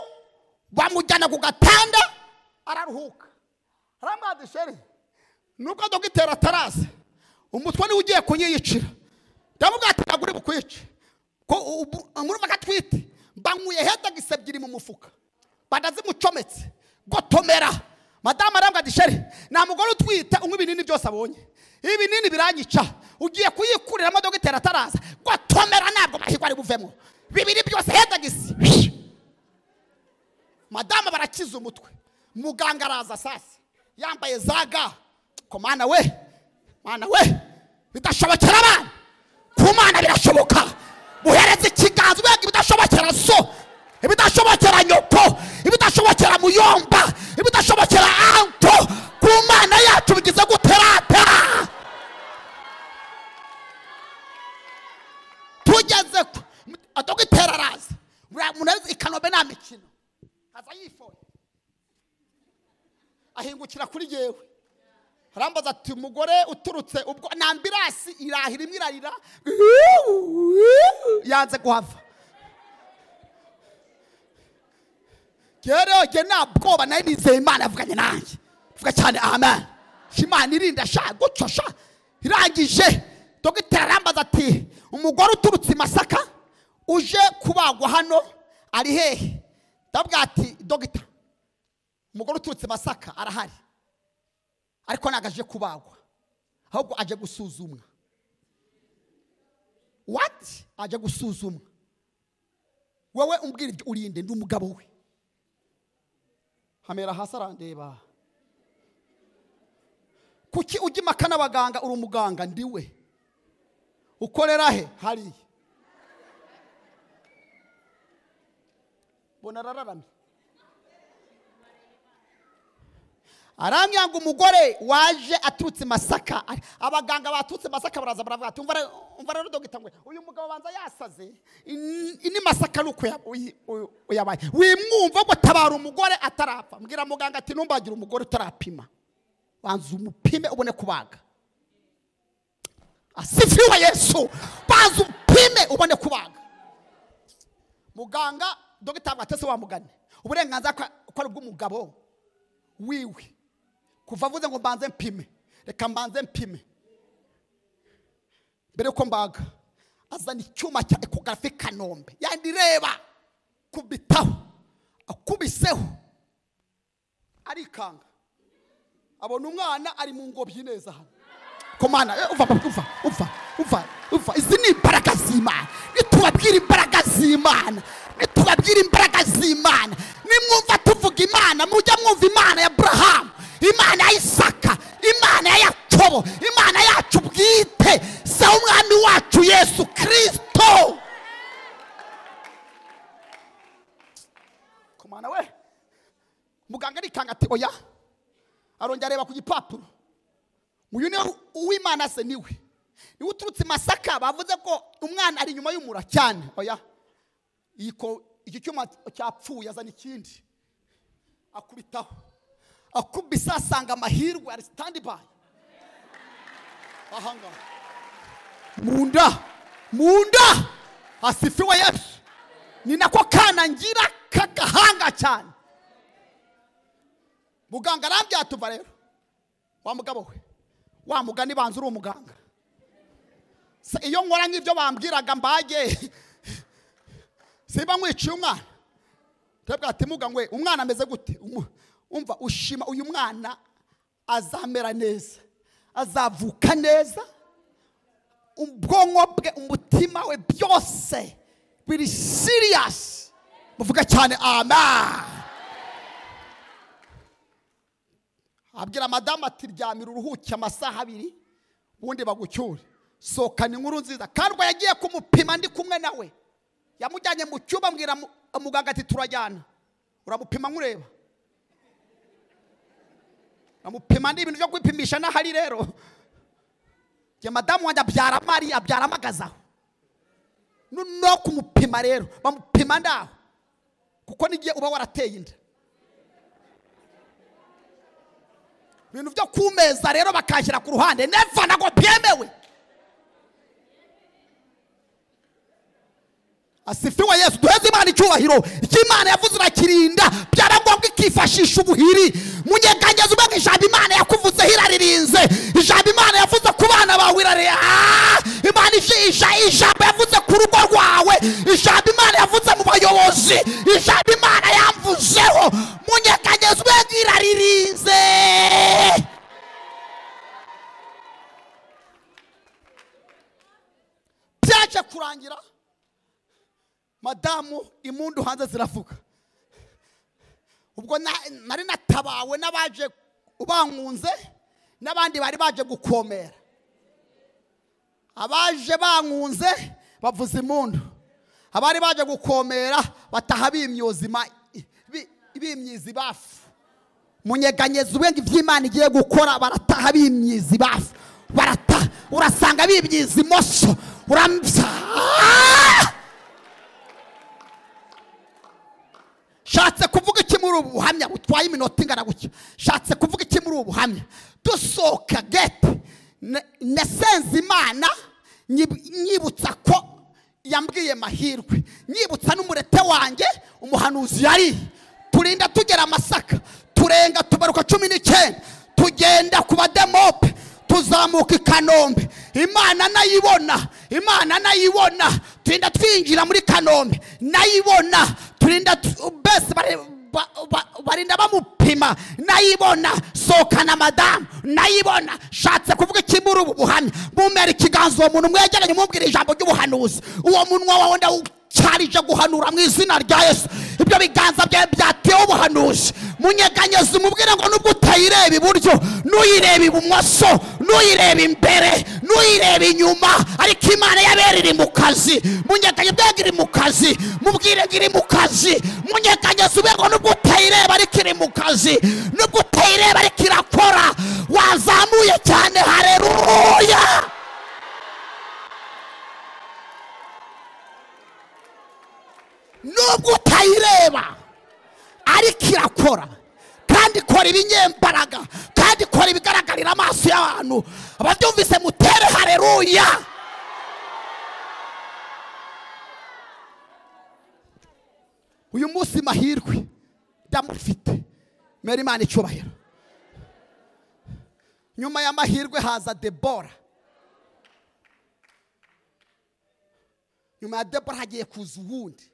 bamujyana ku gatanda araruhuka. Arambadi sheri nuko dogiteri ataraza umutwe ni ugiye kunyiyicira, ndavuga ati nagure bukwice ko umuruma gatwite banguye heda gisebyiri mu mufuka badazimucometse gotomera. Madamu arambwa ati sheri na mugore utwita unywa ibinini byose abonye, ibinini biranyica, ugiye kuyikuriramo dogiteri ataraza gotomera nabwo mahirwe ari buvemo bibiri byose heda gisi. Madamu barakiza umutwe, muganga araza sasa yambaye zaga ko mana we bidashobokera abana ku mana birashoboka muhereze ikiganza ubega ibidashobokera so ibidashobokera nyoko ibidashobokera muyomba ibidashobokera anto ku mana yacu bigize guterata tugeze adogitera araza munezi ikanobe nta mikino aza yifoye ahingukira kuri yewe arambaza ati umugore uturutse ubwo na ambirasi irahira imwe irarira yanze guhava Gere nabwoba nayo nizeye Imana yavuganye nanjye vuga cyane amen Imana irinda sha guco sha irangije dogiteri arambaza ati umugore uturutse Masaka uje kubagwa hano ari hehe ndabwira ati dogiteri umugore uturutse Masaka arahari ariko nagaje kubagwa ahubwo aje gusuzumwa what aje gusuzumwa wewe umbwira ibyo urinde ndi umugabo we hamera hasi arandeba kuki ujya impaka n'abaganga uri umuganga ndiwe ukorera he hari bona rararamye aramyanga umugore waje aturutse Masaka abaganga batutse Masaka baraza baravuga ati umva rero dogita ngwe uyu mugabo banza yasaze ini Masaka nuko yabaye wimwumva ngo tabara umugore atarapfa mbwira muganga ati numbagira umugore utarapima banza umupime ubone kubaga asifiwe Yesu banza upime ubone kubaga muganga dogita batese wa mugane uburenganza ko ari bw'umugabo wiwe kuva vuze ngo mbanze mpime reka mbanze mpime mbere ko mbaga azana icyuma cya ecography Kanombe yandireba kubitaho akubiseho arikanga abona umwana ari mu ngobyi neza hano komana uva izi ni imbaraga z'Imana nitubabwira imbaraga z'Imana nimwumva tuvuga Imana mujya mwumva Imana ya Abraham Imana ya Isaka Imana ya Yakobo Imana yacu bwite se umwami wacu Yesu Kristo komana we muganga arikanga ati oya arongera areba ku gipapuro uyu ni uw'Imana se niwe uturutse Masaka bavuze ko umwana ari nyuma y'umura cyane oya iki cyuma cyapfuye azana ikindi akubitaho akubisa asanga amahirwe ari stand by ahanga munda asifiwe Yesu ni nako kana ngira kagahanga cyane muganga arabyatuva rero wa mugabo we wa mugani banza uri umuganga iyo nkora nk'ibyo bambwiraga mbage siba mwiciye umwana tebwa ati mugangwe umwana ameze gute umva ushima uyu mwana azamera neza azavuka neza ubwonko bwe umutima we byose biri serious muvuga cyane amen abwira madame ati ryamira uruhuke amasaha 2 ubundi bagucyure sokana inkuru nziza kandi yagiye kumupima ndi kumwe nawe yamujyanye mu cyumba mbwira muganga ati turajyana uramupima nkureba amupima ndi ibintu byo kwipimisha n'ahari rero je madamu wanje abyara mari abyara amagazaho no kumupima rero bamupima ndaho kuko nigiye uba warateye inda ibintu byo kumeza rero bakashyira ku ruhande never nago byemewe asifiwe Yesu duheze Imana icyubahiro Imana yavuze irakirinda byaragombwa ikifashisha ubuhiri munyeganyeza ubwo ijambo Imana yakuvuze hiraririnze ijambo Imana yavuze ku bana bawe irare Imana ijambo yavuze ku rugo rwawe ijambo Imana yavuze mu bayobozi ijambo Imana yamvuzeho munyeganyeza ubwo iraririnze byaje kurangira madamu imundu hanze ziravuga ubwo nari natabawe nabaje ubankunze n'abandi bari baje gukomera. Abaje bankunze bavuza impundu, abari baje gukomera bataha bimyizi bafu. Munyeganyeza ubenge iby'Imana igiye gukora, barataha bimyizi bafu, barataha urasanga bimyizi imoso, shatse kuvuga iki muri ubu buhamya butwaye iminota ingana gutya? Shatse kuvuga iki muri ubu buhamya? Dusohoka gate nasenze Imana, nyibutsa ko yambwiye mahirwe, nyibutsa n'umurete wanjye umuhanuzi yari. Turinda tugera Amasaka, turenga tubaruka 19, tugenda ku bademope, tuzamuka i Kanombe. Imana nayibona, turinda twinjira muri Kanombe, nayibona, turinda bese barinda bamupima, nayibona, sokana madamu, nayibona. Shatse kuvuga iki muri ubu buhamya? Mumera ikiganza uwo muntu mwegeranye, mubwira ijambo ry'ubuhanuzi. Uwo munwa wawe ndawucarije guhanura mu izina rya Yesu. Ibyo biganza byawe byatewe ubuhanuzi. Munyeganyeza umubwire ngo nubwo utayireba iburyo, nuyireba ibumoso, nuyireba imbere, nuyireba inyuma, ariko Imana yabera iri mu kazi. Munyeganyeza iri mu kazi, mubwire ngo iri mu kazi. Munyeganyeza ubwo ngo nubwo utayireba ariko iri mu kazi, nubwo utayireba ariko irakora. Wazamuye cyane, haleluya. Nubwo utayireba ariko irakora, kandi ikora ibinyembaraga, kandi ikora ibigaragarira amaso y'abantu. Ababyumvise mutere haleluya. Uyu munsi mahirwe ndamufite, mera Imana icyubahiro. Nyuma ya mahirwe haza Debora. Nyuma ya Debora hagiye kuza uwundi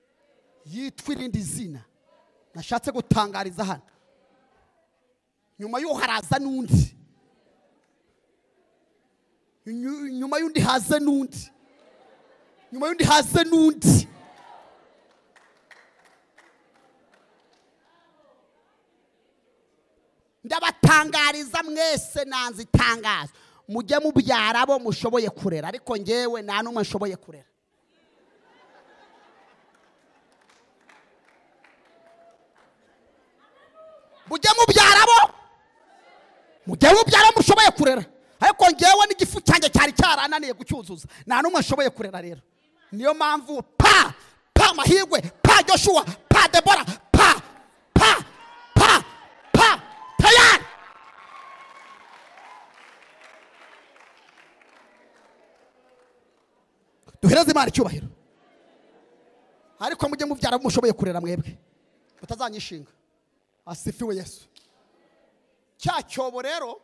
yitwa irindi zina nashatse gutangariza hano. Nyuma y'uwo haraza n'undi, nyuma y'undi haze n'undi, nyuma y'undi haze n'undi. Ndabatangariza mwese, nanze itangazo, mujye mubyara abo mushoboye kurera, ariko ngewe nta n'umwe nshoboye kurera. Mujye mubyara abo, mujye mubyara mushoboye kurera, ariko ngewe n'igifu cyanjye cyari cyarananiye gucyuzuza, nta n'umwe nshoboye kurera. Rero niyo mpamvu pa mahirwe, pa Joshua, pa Debora, pa tayari. Duhereze Imana icyubahiro. Ariko mujye mubyara abo mushoboye kurera mwebwe, mutazanyishinga. Asifiwe Yesu. Cya cyobo rero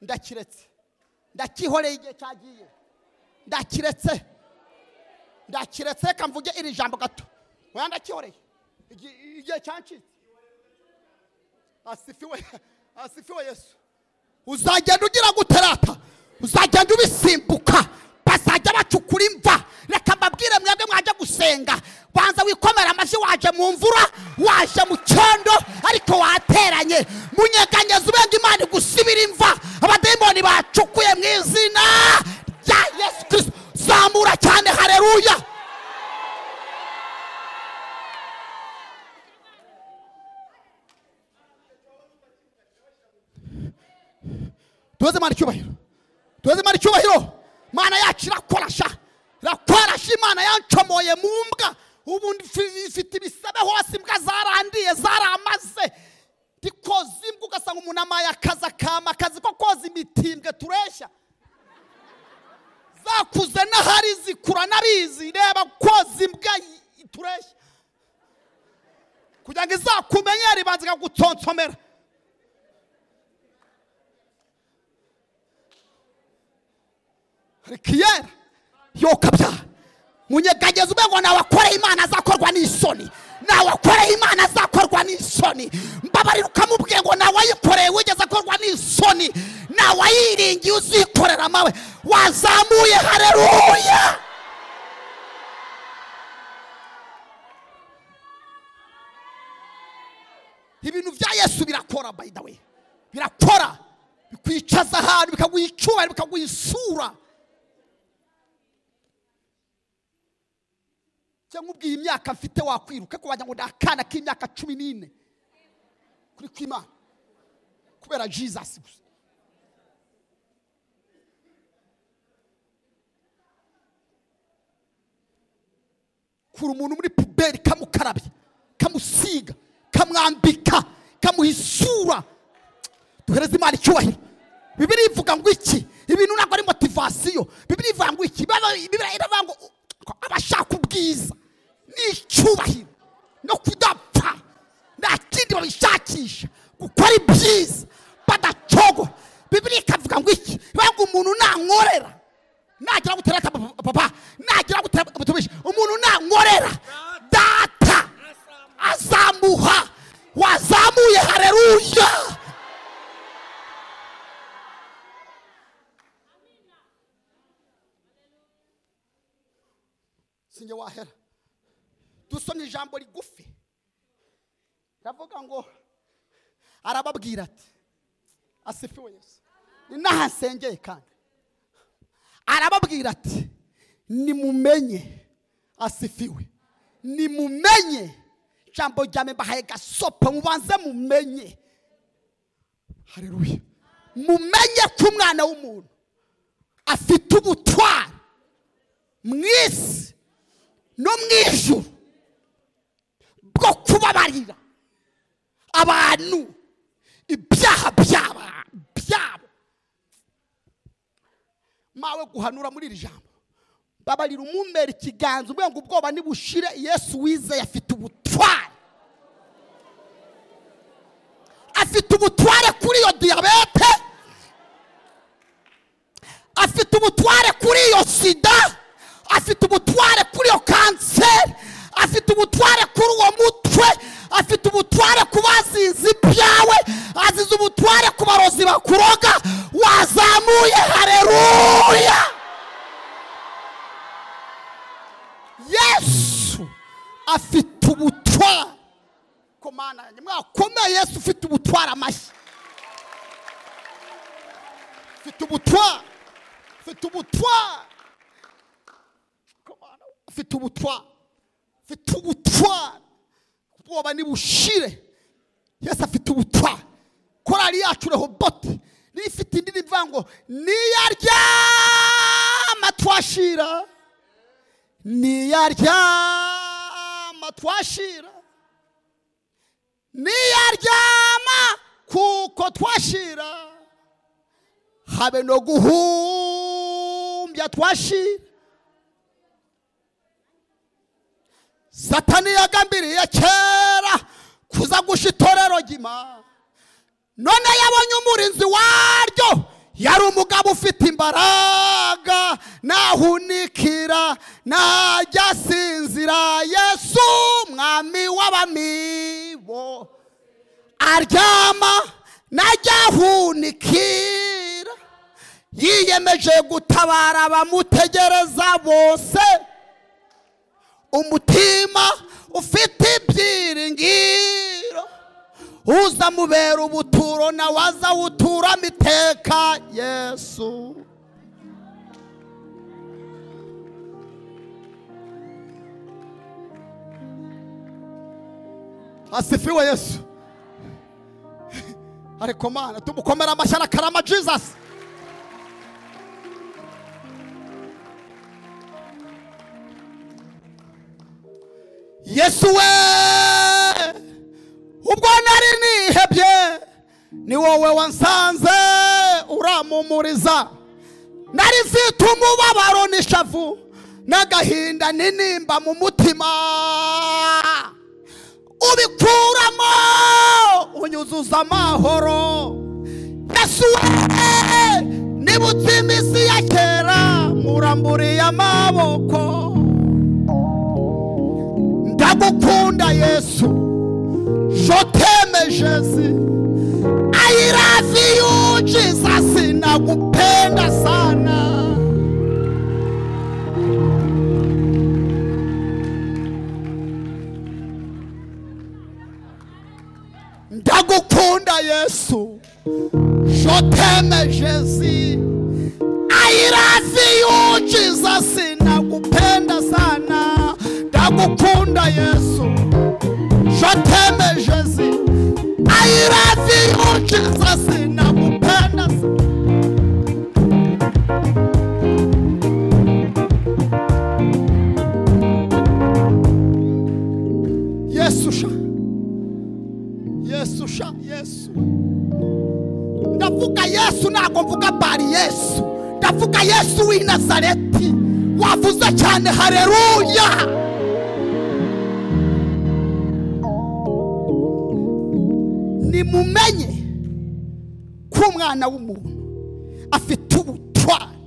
ndakiretse, ndakihoreye igihe cyagiye, ndakiretse kamvuge iri jambo gato. Oya ndakihoreye igihe cyancitse. Asifiwe Yesu. Uzagenda ugira guterata, uzagenda ubisimbuka, bazajya bacukura imva. Reka mbabwire mwebwe mwaje gusenga, banza wikomera amashyi. Waje mu mvura, waje mu cyondo, ariko wateranye. Munyeganyeza ubenge Imana igusibira imva. Abademoni bacukuye mu izina rya Yesu Kristo. Zamura cyane, haleluya. Tuweze Imana icyubahiro, tuweze Imana icyubahiro. Mana yacu irakorasha, Imana yancomoye mu mbwa. Ubu ifite ibisebe hose, imbwa zarandiye, zaramaze. Ndikoza imbwa ugasanga umuntu amaye akazi ko koza imitimbwe tureshya. Zakuze n'ahari zikura nabizi, reba koza imbwa tureshya. Kugira ngo izakumenyere ibanza ikagutsonsomera. Rikiyera yokabya. Munyeganyeza ubwo nawakoreye Imana azakorwa n'isoni, nawakoreye Imana azakorwa n'isoni. Mbabarira ukamubwiye ngo nawayikoreye wigeze akorwa n'isoni, nawayiringiye uzikorera mawe. Wazamuye, haleluya. Ibintu bya Yesu birakora, by the way, birakora. bikakwicaza ahantu, bikaguha icyubahiro, bikaguha isura. cyangwa ubwiye imyaka mfite wakwiruka ko wagira ngo ndakana k'imyaka 14 kuri kw'Imana kubera Jesus gusa. Kura umuntu muri puberi kamukarabya, kamusiga, kamwambika, kamuhisura. Duhereze Imana icyubahiro. Bibiliya ivuga ngo iki? Ibintu ntabwo ari motivation. Bibiliya ivuga ngo iki? Bibiliya iravuga ngo abashaka ubwiza n'icyubahiro no kudapfa nta kindi babishakisha, gukora ibyiza badacogwa. Bibiliya ikavuga ngo iki? Ivuga ngo umuntu nankorera nagira gutera papa, nagira gutera butumisha, umuntu nankorera data azamuha. Wazamuye, haleluya. Singe wahera. Dusomye ijambo rigufi. Ravuga ngo arababwira ati asifiwe Yesu. Ninahasengeye kandi. Arababwira ati nimumenye, asifiwe. Nimumenye. Jambo ryame bahaye gasopa, mubanze mumenye. Haleluya. Mumenye ko umwana w'umuntu afite ubutwari mwisi no mwijuru bwo kubabarira abantu ibyaha byabo. Mawe guhanura muri iri jambo, babarira umumera ikiganza ubwo ngo ubwoba nibushire. Yesu wize afite ubutware. Afite ubutware kuri iyo diabete, afite ubutware kuri iyo sida, afite ubutware kuri iyo kanseri, afite ubutware kuri uwo mutwe, afite ubutware ku bazizi ibyawe, azize ubutware ku barozi bakuroga. Wazamuye, haleluya. Yesu afite ubutware. Komana mwakomeye, Yesu ufite ubutware amashyi. Afite ubutware, afite ubutware. Komana afite ubutware, afite ubutware. Ubwoba nibushire. Yesu afite ubutware. Korali yacu Rehobote nifite indirimbo ngo niyaryama twashira, niyaryama twashira, niyaryama kuko twashira, habe no guhumbya twashira. Satani yagambiriye kera kuza gusha itorero ry'Imana, none yabonye umurinzi waryo. Yari umugabo ufite imbaraga, nahunikira najya sinzira. Yesu mwami w'abamibo, aryama najya hunikira. Yiyemeje gutabara abamutegereza bose, umutima ufite ibyiringiro. Uza mubera ubuturo na waza utura miteka. Yesu asifiwe. Yesu ariko mana tumukomera amashyi karama Jesus. Yesu we ubwo nari nihebye, ni wowe wansanze uramumuriza. Nari mfite umubabaro n'ishavu n'agahinda n'intimba mu mutima, ubikuramo unyuzuza amahoro. Yesu we nibutse iminsi ya kera, muramburiye amaboko. Ndagukunda Yesu, je t'aime Jésus, I love you Jesus, nakupenda sana. Ndagukunda Yesu, Je t'aime Jésus, I love you Jesus, nakupenda sana, nakukunda Yesu. Je t'aime Jésus, I love you Jesus, nakupenda sana. Yesu sha, Yesu sha, Yesu. Ndavuga Yesu ntabwo mvuga bari Yesu. Ndavuga Yesu w'i Nazareti wavuze cyane haleluya. Nimumenye ko umwana w'umuntu afite ubutwari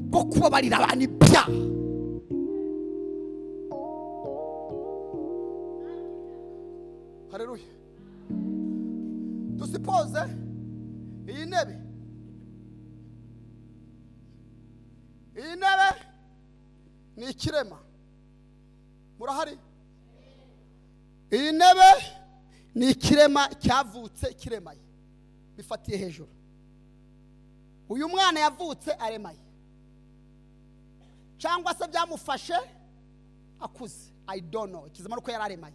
bwo kubabarira abantu ibyaha. Haleluya. Tusipoze iyi ntebe ni ikirema. Murahari? Iyi ntebe ni ikirema cyavutse kiremaye bifatiye hejuru. Uyu mwana yavutse aremaye cyangwa se byamufashe akuze, I don't know. Kizima nuko yari aremaye.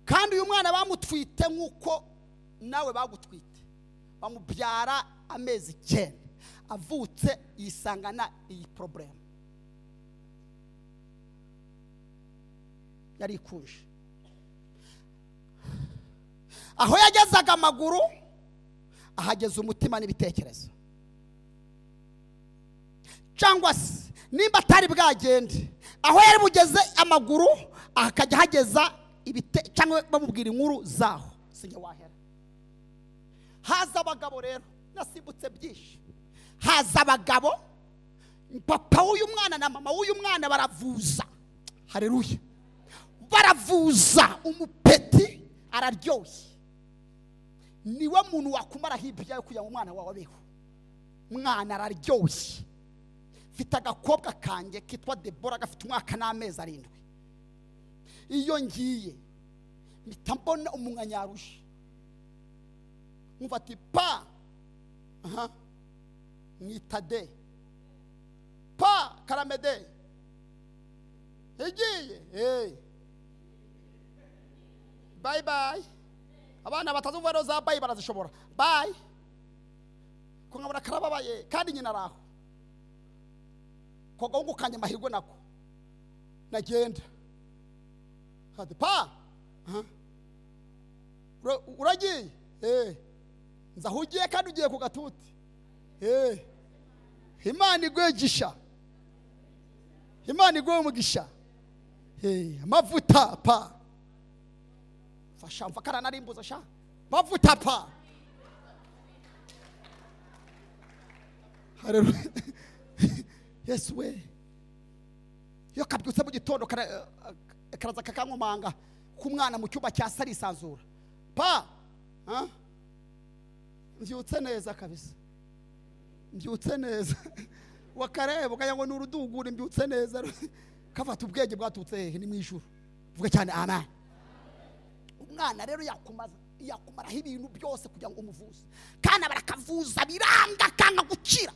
Kandi uyu mwana bamutwite nkuko nawe bagutwite, bamubyara amezi 9, avutse yisangana iyi problem. Yari ikuje aho yagezaga amaguru, ahageze umutima n'ibitekerezo. Cyangwa se nimba atari bwagende aho yari bugeze amaguru, akajya hageza cyangwa bamubwira inkuru zaho. Singe wahera. Haza abagabo rero, nasibutse byinshi. Haza abagabo, papa w'uyu mwana na mama w'uyu mwana baravuza. Haleluya. Baravuza, umupeti araryoshye. Niwe muntu wakumara Ibyawe kugira ngo umwana wawe abeho. Mwana araryoshye. Mfite agakobwa kanjye kitwa Debora, gafite umwaka n'amezi 7. Iyo ngiye mpita mbona umwanyarusha, nkumva ati pa mwitade pa karamede igiye bye bye. Abana batazumva no za bye barazishobora bye ko nkabura karababaye kandi nyina araho ko gahungu kanje amahirwe nako nagenda hadi pa uragiye nzahugiye kandi ugiye ku gatuti Imana igwegisha, Imana igwe umugisha amavuta pa fasha mfakara narimbuza sha mavuta pa. Haleluya. Yesu we yo kabyutse mu gitondo karaza kakankomanga kumwana mu cyumba cya sari sanzura pa mbyutse neza kabisa, mbyutse neza wakareba ukayango n'urudugura, mbyutse neza kafata ubwenge bwatutse hehe ni mu ijuru. Vuga cyane amen. Umwana rero yakumaraho ibintu byose kugira ngo umuvuze, kandi barakavuza biranga kanga gukira.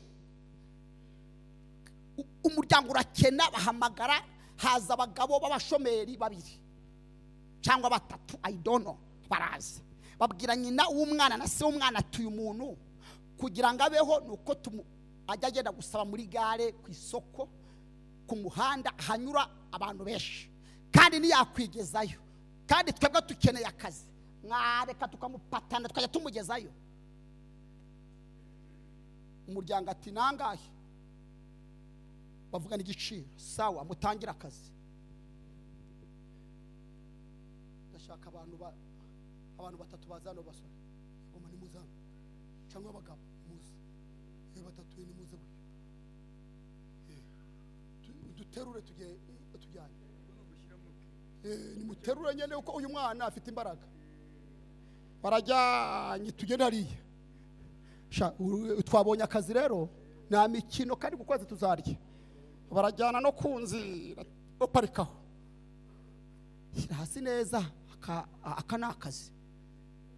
Umuryango urakena, bahamagara, haza abagabo b'abashomeri 2 cyangwa 3, I don't know. Baraza babwira nyina w'umwana na se w'umwana atuye umuntu kugira ngo abeho, nuko ajya agenda gusaba muri gare, ku isoko, ku muhanda hanyura abantu benshi, kandi ntiyakwigezayo, kandi twebwe tukeneye akazi, mwareka tukamupatana tukajya tumugezayo. Umuryango ati nangahe, bavugana igiciro, sawa mutangira akazi. Ndashaka abantu 3 bazano basore goma ni muzana cyangwa abagabo muze 3 ni muze duterure tujyane ni muterure nyene uko uyu mwana afite imbaraga. Barajyanye tugenda hariya sha twabonye akazi rero na mikino kandi kukwezi tuzarya. Barajyana no kunzira oparikaho hasi neza aka ni akazi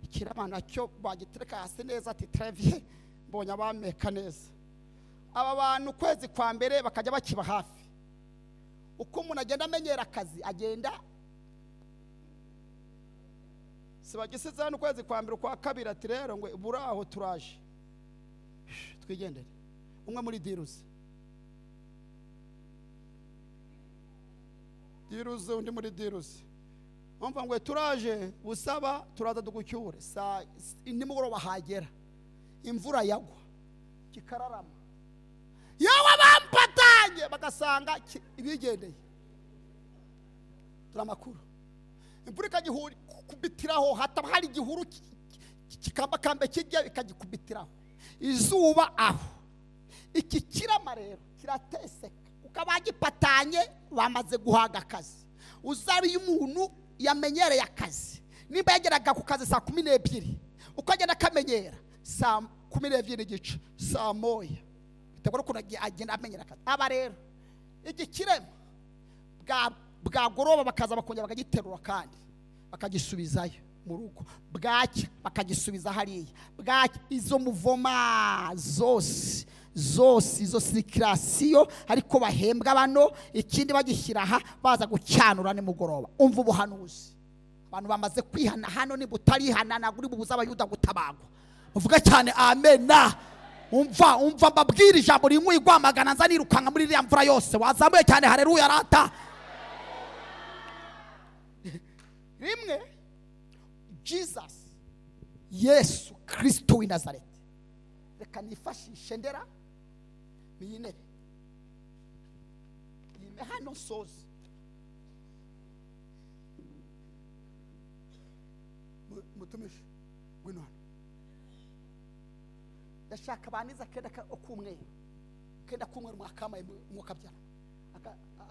ikirama nacyo bagitereka hasi neza ati trevier mbonye abameka neza. Aba bantu kwezi kwa mbere bakajya bakiba hafi, uko umuntu agenda amenyera akazi agenda sibagisize hano kwezi kwa mbere kwa kabiri ati rero ngo buraho turaje twigendere. Umwe muri diruze undi muri diruze umva ngo turaje busaba turaza dugucyure saa nimugoroba hagera imvura yagwa kikararama yawe bampatanye bagasanga ibigendeye turamakuru imvura ikagihuri kubitiraho hataba hari igihuru kikambakambe kijya ikagikubitiraho izuba aho iki kirama rero kirateseka ukaba gipatanye bamaze guhaga akazi. Uzari umuntu yamenyereye akazi nimba yageraga ku kazi saa 12 ukagenda kamenyera saa 12:15 saa 1 bitegura ko agenda amenyera akazi. Aba rero iki kirema bwagoroba bakaza bakongera bakagiterura kandi bakagisubizayo mu rugo bwacya bakagisubiza hariya bwacya. Izo muvoma zose izo sikirasiyo ariko bahembwa bano ikindi bagishyira aha baza gucyanura nimugoroba. Umva ubuhanuzi abantu bamaze kwihana hano ni butarihana naguri bubuza abayuda gutabagwa. Uvuga cyane amena. Umva mbabwira ijambo rimwe igwamagana nza nirukanga muri iriya mvura yose wazamuye cyane haleluya rata. Rimwe Jesus Yesu Kristo w'i Nazareti reka nifashishe ndera miyine hano sozi mutumishi gwino hano ndashaka baniza kenda kumweru mwakamaye mukabyana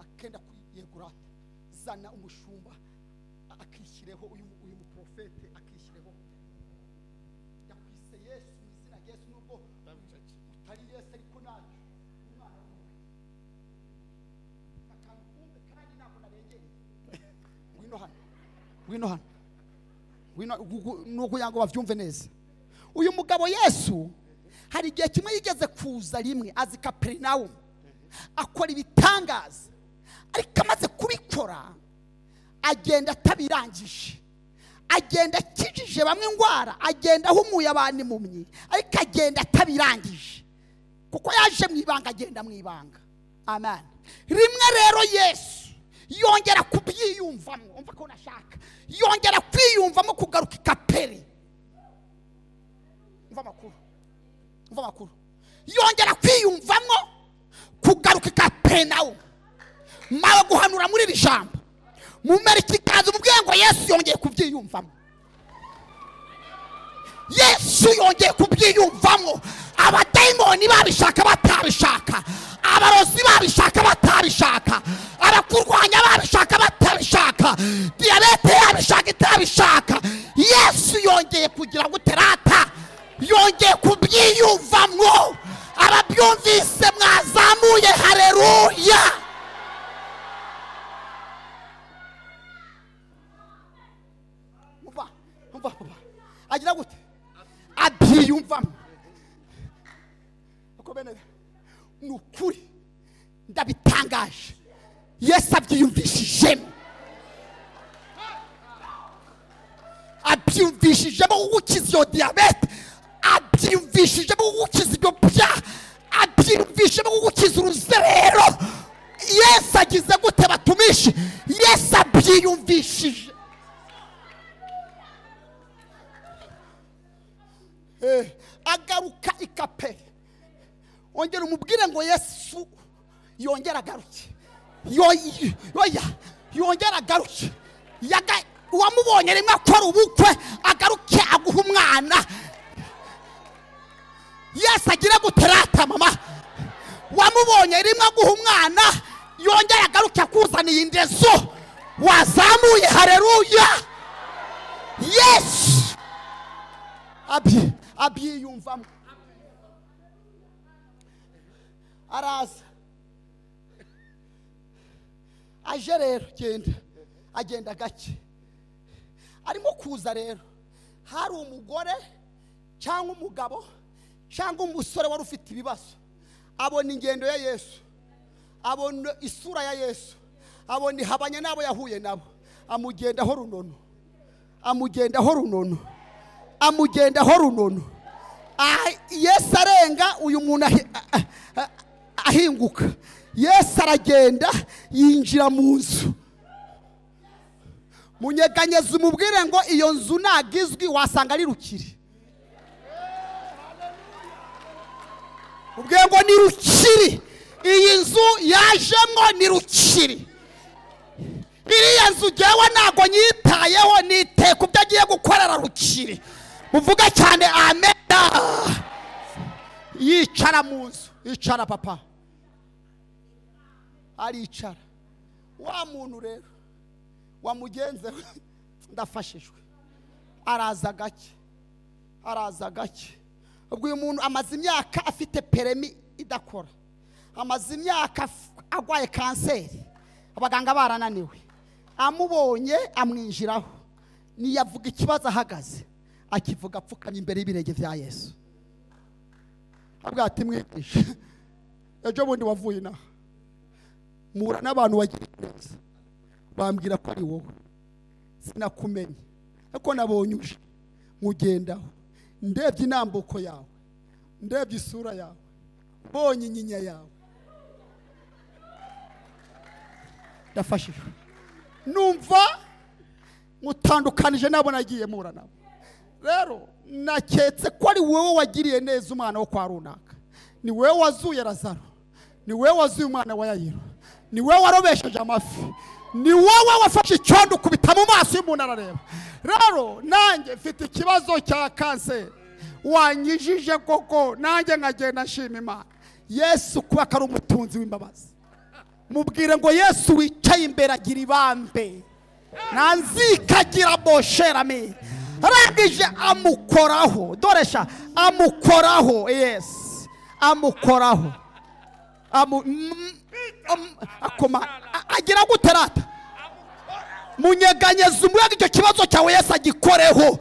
akenda kuyegurata zana umushumba akishyireho uyu muprofete akishyireho yakwise Yesu izina Yesu nubwo utari Yesu ariko naje umwana akamumbe kandi nako narengeye gwino nuko yango bavyumve neza. Uyu mugabo Yesu hari igihe kimwe yigeze kuza rimwe azi Kapernaum akora ibitangaza ariko amaze kubikora agenda atabirangije, agenda akijije bamwe ingwara, agenda ahumuye abantu impumyi ariko agenda atabirangije kuko yaje mu ibanga agenda mu ibanga. Amen. Rimwe rero Yesu yongera kubyiyumvamo, umva ko nashaka yongera kwiyumvamo kugaruka ikapere. Umva makuru yongera kwiyumvamo kugaruka Kapernaum. Mawe guhanura muri iri jambo mumera ikikaza umubwiye ngo Yesu yongeye kubyiyumvamo. Yesu yongeye kubyiyumvamo. Abadayimoni babishaka batabishaka, abarozi babishaka batabishaka, abakurwanya babishaka batabishaka, diyabete yabishaka itabishaka, Yesu yongeye kugira guterata, yongeye kubyiyumvamo. Ababyumvise mwazamuye haleluya. Agira gute abyiyumvamo uko bene nukuri ndabitangaje. Yesu abyiyumvishijemo, abyiyumvishijemo gukiza iyo diyabete, abyiyumvishijemo gukiza ibyo byaha, abyiyumvishijemo gukiza uruzerero. Yesu agize gute batumishi? Yesu abyiyumvishije. Agaruka ikapere. Ongera umubwire ngo Yesu yongera agaruke. Yongera agaruke. Wamubonye rimwe akora ubukwe agaruke aguha umwana. Yesu agira guterata mama. Wamubonye rimwe aguha umwana yongera agaruke akuzaniye indezo. Wazamuye haleluya. Yesu abyiyumvamo. Araza aje rero agenda gake arimo kuza rero hari umugore cyangwa umugabo cyangwa umusore wari ufite ibibazo, abona ingendo ya Yesu, abona isura ya Yesu, abona ihabanye nabo yahuye nabo, amugendaho runono, amugendaho runono, amugendaho runono. Yesu arenga uyu muntu ahinguka. Yesu aragenda yinjira mu nzu. Munyeganyeze umubwire ngo iyo nzu nagizwi wasanga ari rukiri. Ubwiye ngo ni rukiri. Iyi nzu yajemo ni rukiri. Iriya nzu jyewe ntago nyitayeho, nite ku byo agiye gukorera rukiri. Muvuga cyane amen. Yicara mu nzu. Yicara papa. Aricara. Wa muntu rero wamugenze ndafashijwe. Araza gake. Ubwo uyu muntu amaze imyaka afite peremi idakora. Amaze imyaka agwaye kanseri. Abaganga barananiwe. Amubonye amwinjiraho. Niyavuga ikibazo ahagaze. Akivuga apfukamye imbere y'ibirenge vya Yesu. Abwa ati mwigisha. Ejo bundi wavuye naha. Mura n'abantu wagira neza. Bambwira ko ari wowe. Sinakumenye. Ariko nabonye uje. Mugendaho. Ndebye inambuko yawe. Ndebye isura yawe. Bonye inyinya yawe. Ndafashijwe. Numva mutandukanije nabo nagiye mura nabo. Rero naketse ko ari wowe wagiriye neza umwana wo kwa runaka. Ni wowe wazuye Lazaro. Ni wowe wazuye umwana wa Yayiro. Ni wowe warobesheje amafi. Ni wowe wafashe icyondo kubita mu maso y'umuntu arareba. Rero nanjye mfite ikibazo cya kanseri. Wanyijije koko nanjye nkagenda nshima Imana. Yesu kuba kari umutunzi w'imbabazi. Mubwire ngo Yesu wicaye imbere agira ibambe. Nanzikagira bosherame. Arangije amukoraho. Doresha amukoraho. Yes. Amukoraho. Akoma agira guterata. Munyeganyeze umwega icyo kibazo cyawe Yesu agikoreho.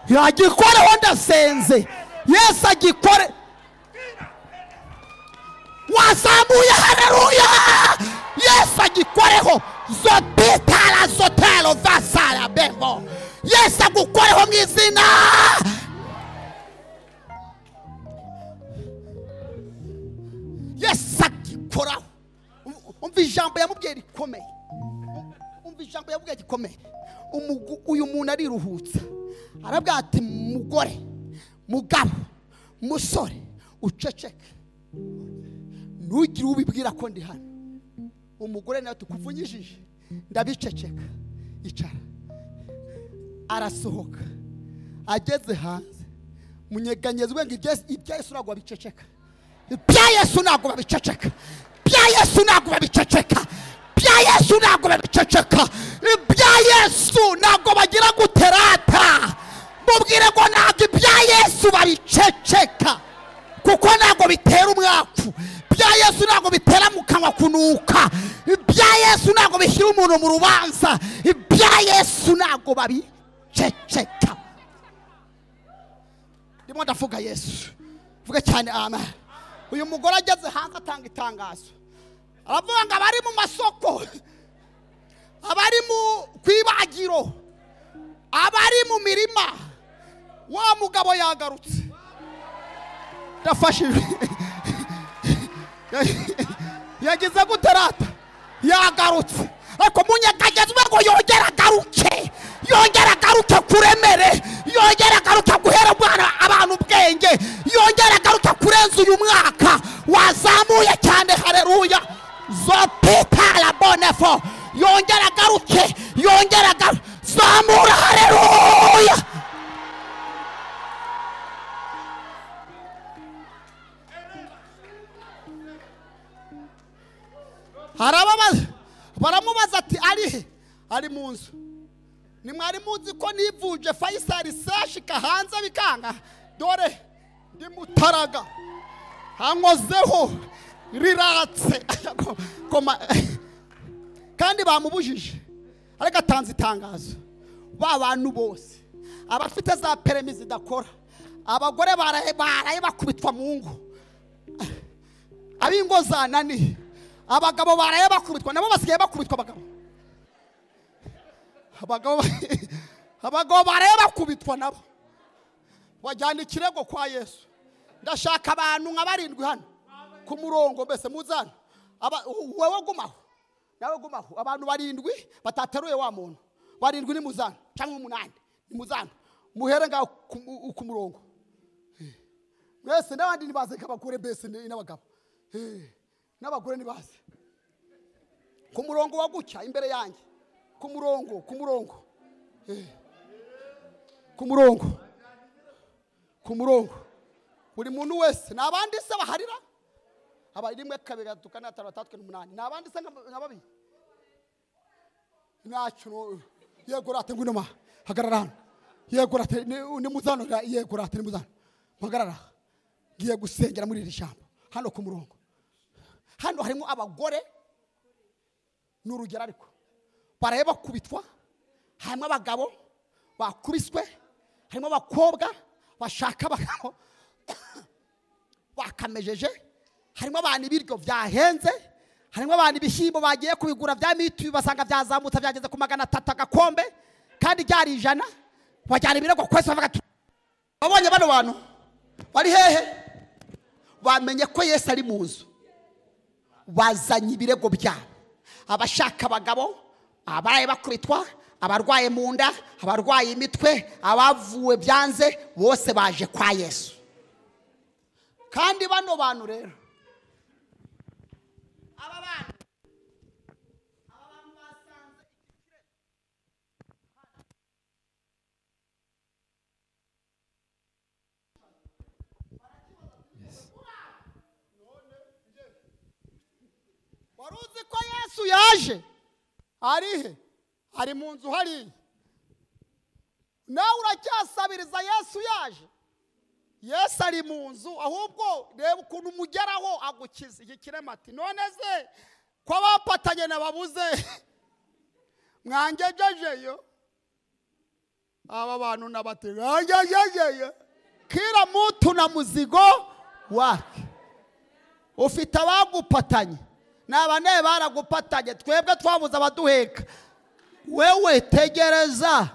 Yagikoreho ndasenze. Yesu agikore. Wazamuye haleluya. Yesu agikoreho. Zopitala zotelo vasala bembo. Yesu agukoreho mu izina. Yesu agikoraho. Umva ijambo yamubwiye rikomeye. Umva ijambo yamubwiye rikomeye. Uyu muntu ariruhutsa. Arabwira ati mugore, mugabo, musore, uceceke. Ntugire ubibwira ko ndi hano. Umugore nawe tukuvunyishije. Ndabiceceka. Icara. Arasohoka. Ageze hanze. Munyeganyeze ubenge ibya Yesu ntabwo babiceceka. Ibya Yesu ntabwo babiceceka. Ibya Yesu ntabwo babiceceka. Ibya Yesu ntabwo babiceceka. Ibya Yesu ntabwo bagira guterata. Mubwire ngo ntabwo ibya Yesu babiceceka. Kuko ntabwo bitera umwaku. Ibya Yesu ntabwo bitera mu kanwa kunuka. Ibya Yesu ntabwo bishyira umuntu mu rubanza. Ibya Yesu ntabwo babiceceka. Ndimo ndavuga Yesu. Vuga cyane amen. Uyu mugore ageze hanze atanga itangazo. Aravuga ngo abari mu masoko, abari mu kwibagiro, abari mu mirima, wa mugabo yagarutse. Ndafashije. Yagize guterata. Yagarutse. Ariko munyeganyeze ngo yongera agaruke. Yongera agaruke kuremere. Yongera agaruke guhera abantu ubwenge. Yongera agaruke kurenza uyu mwaka. Wazamuye cyane haleluya. Zopitala bonefo. Yongera agaruke. Yongera agaruke. Zamura haleluya. Baramubaza ati arihe? Ari mu nzu. Nimwari muzi ko nivuje Faisal sashika hanze bikanga. Dore ndi mutaraga. Hankozeho riratse. Kandi bamubujije. Ariko atanze itangazo. ba bantu bose abafite za peremi zidakora, abagore baraye bakubitwa mu ngo, abingo zananiye, abagabo baraye bakubitwa, nabo basigaye bakubitwa abagabo baraye bakubitwa nabo, bajyana ikirego kwa Yesu. Ndashaka abantu nka 7 hano ku murongo, mbese muzana wewe gumaho, nawe gumaho, abantu 7 batateruye wa muntu, 7 ni muzana cyangwa 8 ni muzana, muhere ngaho ku murongo. Mwese n'abandi nibaze kabakure, mbese n'abagabo n'abagore nibaze ku murongo wagucya imbere yanjye, ku murongo buri muntu wese. Nabandi se baharira aba 1 2 3 4 5 6 7 8, nabandi se nka babiri nacu. Yego rate ngwino hagarara hano, yego rate ni muzano, yego rate ni muzano, hagarara ngiye gusengera muri iri shyamba hano ku murongo. Hano harimo abagore n'urugero, ariko baraye bakubitwa, harimo abagabo bakubiswe, harimo abakobwa bashaka abagabo bakamejeje, harimo abantu ibiryo byahenze, harimo abantu ibishyimbo bagiye kubigura bya mituyu basanga byazamutse byageze ku 300 agakombe, kandi byari 100, bajyana ibirego kwese bavuga ati babonye bano bantu bari hehe, bamenye ko Yesu ari mu nzu, bazanye ibirego byabo. Abashaka abagabo, abaraye bakubitwa, abarwaye mu nda, abarwaye imitwe, abavuwe byanze, bose baje kwa Yesu. Kandi bano bantu rero, aba bantu basanze waruzi ko Yesu yaje arihe? Ari mu nzu hariya. Nawe uracyasabiriza Yesu yaje? Yesu ari mu nzu, ahubwo reba ukuntu umugeraho agukiza. Iki kirema ati none se ko bapatanye nababuze mwangejejeyo? Aba bantu nabategangejejeyo, kila mtu na muzigo wake. Ufite abagupatanye n'abane baragupatanye, twebwe twabuze abaduheka. Wewe tegereza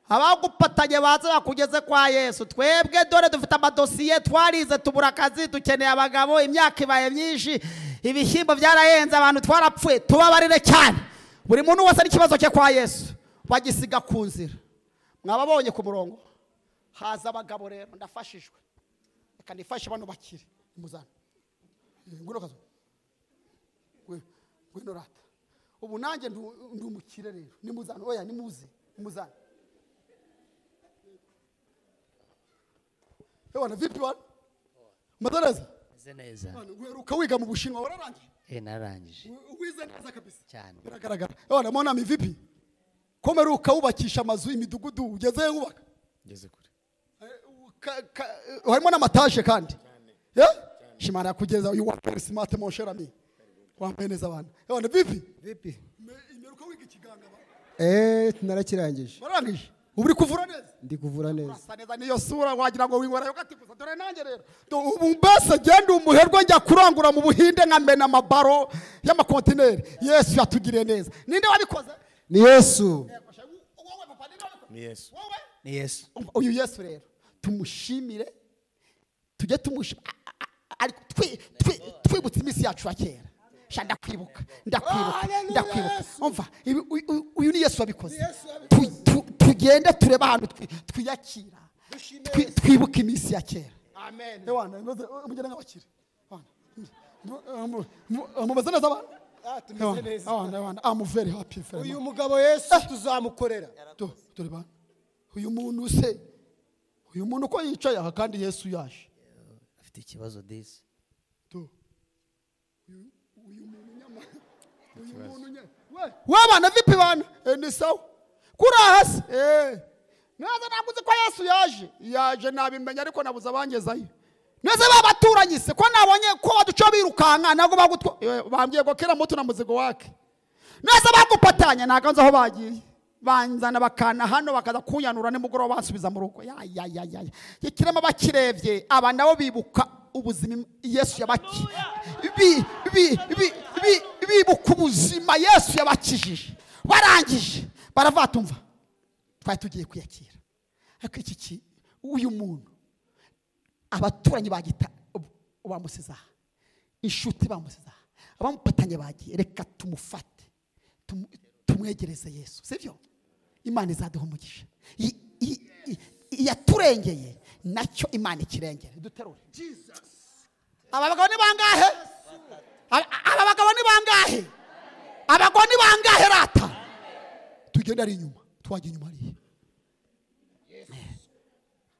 abagupatanye baza kugeze kwa Yesu. Twebwe dore dufite amadosiye, twarize tubura akazi, dukeneye abagabo, imyaka ibaye myinshi, ibishyimbo byarahenze, abantu twarapfuye. Tubabarire cyane, buri muntu wese ari kibazo cye kwa Yesu, bagisiga ku nzira. Mwababonye ku murongo haza abagabo rero, ndafashijwe, reka nifashe bano bakire. Muzana ngwino kazo, ngwino rata. Ubu nanjye ndumukire rero, ni muzana. Oya ni muze, muzana. Ewana vipi wana? Madareza? Neza. Uheruka wiga mu Bushinwa wararangiye? Narangije. Wize neza kabisa. Cyane. Biragaragara. Ewana mona mi vipi? Komeruka ubakisha amazu imidugudu, ugeze ubaka? Ngeze kure. Harimo n'amataje kandi. Shimana yakugeza uyu wa smart mon cher ami. Wambaye neza abana. Ewana vipi? Vipi? Imeruka wiga ikiganga ba? Narakirangije. Warangije? Uburi kuvura neza? Ndi kuvura neza. Urasa neza niyo sura wagira ngo wingwara yo gatikuza. Dore nanjye rero. Ubu mbese genda umuherwe njya kurangura mu Buhinde nkamena amabaro y'amakontineri. Yesu yatugiriye neza. Ninde wabikoze? Ni Yesu. Ni Yesu. Ni Yesu. Uyu Yesu rero tumushimire, tujye tumushimira, ariko twibutse iminsi yacu ya kera. Ndakwibuka. Umva, uyu ni Yesu wabikoze. Tugende tureba ahantu twiyakira, twibuka iminsi ya kera. Amen. Ewana mugenda nk'abakire. Mumeze neza abantu? Tumeze neza. Ewana I'm very happy. Uyu mugabo Yesu tuzamukorera. Dore bana, uyu muntu se, uyu muntu ko yicaye aha kandi Yesu yaje. Afite ikibazo disi. Uyu muntu nyama. Uyu muntu nyama. We bana vipi bana? Ni sawa. Kuri hasi. Neza naguze ko Yesu yaje nabimenya, ariko nabuze abangezayo. Neza babaturanye se ko nabonye ko baduca birukanka, nago bagutwa bambwiye ko kera mutu na muzigo wake. Neza bagupatanya naganze aho bagiye. banzana bakana hano bakaza kunyanura nimugoroba bansubiza mu rugo. Ikirema bakirebye aba nabo bibuka ubuzima Yesu yabaki bibuka ubuzima Yesu yabakijije. Barangije baravatumva twari tugiye kuyakira. Ariko iki uyu muntu abaturanyi bagita bamusiza, inshuti bamusiza, abamupatanye bagiye, reka tumufate tumwegereze Yesu, sivyo? Imana izaduha umugisha. Yaturengeye nacyo Imana ikirengere. Duterure Jesus. Aba bagabo ni bangahe? Aba bagabo ni bangahe? Abagabo ni bangahe rata? Tugenda ari inyuma, twaje inyuma ari.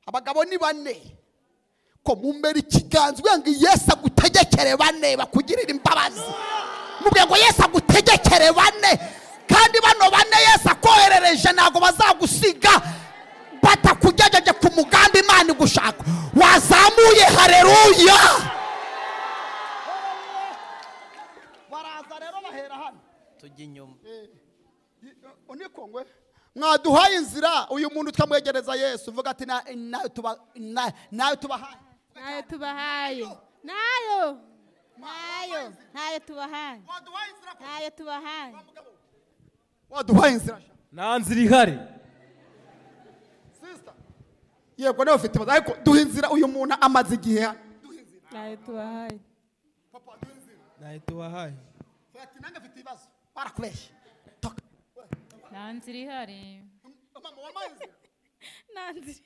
Abagabo ni bane. Ko mumera ikiganza ngo Yesu agutegekere bane bakugirira imbabazi. Mubwiye ngo Yesu agutegekere bane, kandi bano bane Yesu akoherereje ntago bazagusiga batakugejeje ku mugambi Imana igushaka. Wazamuye haleluya. Baraza rero bahera hano tujya inyuma. Unikongwe mwaduhaye inzira uyu muntu twamwegereza Yesu. Vuga ati nayo tubahaye. Nayo tubahaye. Nayo tubahaye. Nayo tubahaye. Waduhaye inzira. Nta nzira ihari. Sister. Yego nawe ufite baza ariko duha inzira uyu muntu amaze igihe. Nayo tubahaye. Papa duha inzira. Nayo tubahaye. Fati nange afite ibibazo. Barakubeshya. Toka. Nta nzira ihari. Mama wamaye inzira. Nta nzira.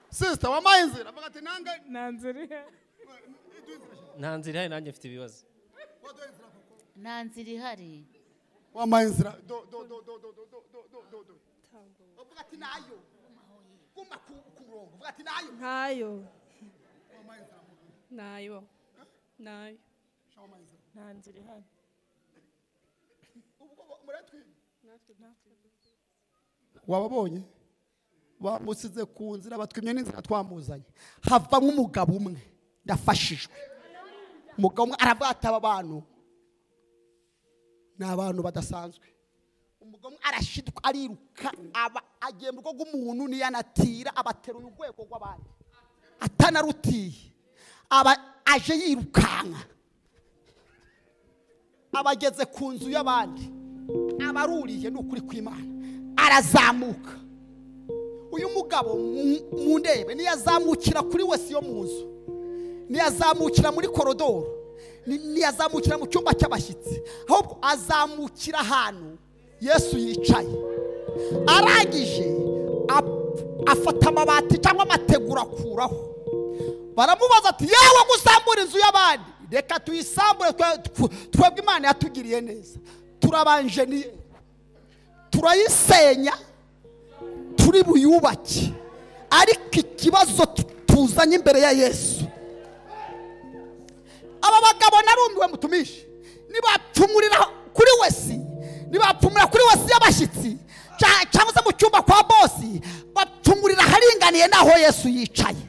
Sister wamaye inzira. Vuga ati nange Nta nzira ihari. Nta nzira ihari, nanjye mfite ibibazo. Nta nzira ihari. Wamaye inzira. Do. Vuga ati nayo. Kuma ku murongo. Vuga ati nayo. Nayo. Nayo. Nayo. Nta nzira ihari. Wababonye bamusize ku nzira batwimye n'inzira twamuzanye. Hava nk'umugabo umwe ndafashijwe. Umugabo umwe aravataba abantu n'abantu badasanzwe. Umugabo umwe arashidwa ariruka aba agiye mu rugo rw'umuntu niyanatira abateruye urwego rw'abandi atanarutiye aba aje yirukanka abageze ku nzu y'abandi abaruriye n'ukuri kw'Imana arazamuka. Uyu mugabo mu ndebe niyazamukira kuri wese yo mu nzu, niyazamukira muri korodoro, niyazamukira mu cyumba cy'abashyitsi, ahubwo azamukira ahantu Yesu yicaye. Arangije afata amabati cyangwa amategura akuraho. Baramubaza ati yewe gusambura inzu y'abandi, reka tuyisambure twebwe Imana yatugiriye neza. Turabanje ni turayisenya turi buyubake, ariko ikibazo tuzanye imbere ya Yesu. Aba bagabo narumiwe mutumishi, nibapfumurira kuri wese, nibapfumurira kuri wese y'abashyitsi cyangwa se mu cyumba kwa bosi, bapfumurira haringaniye naho Yesu yicaye.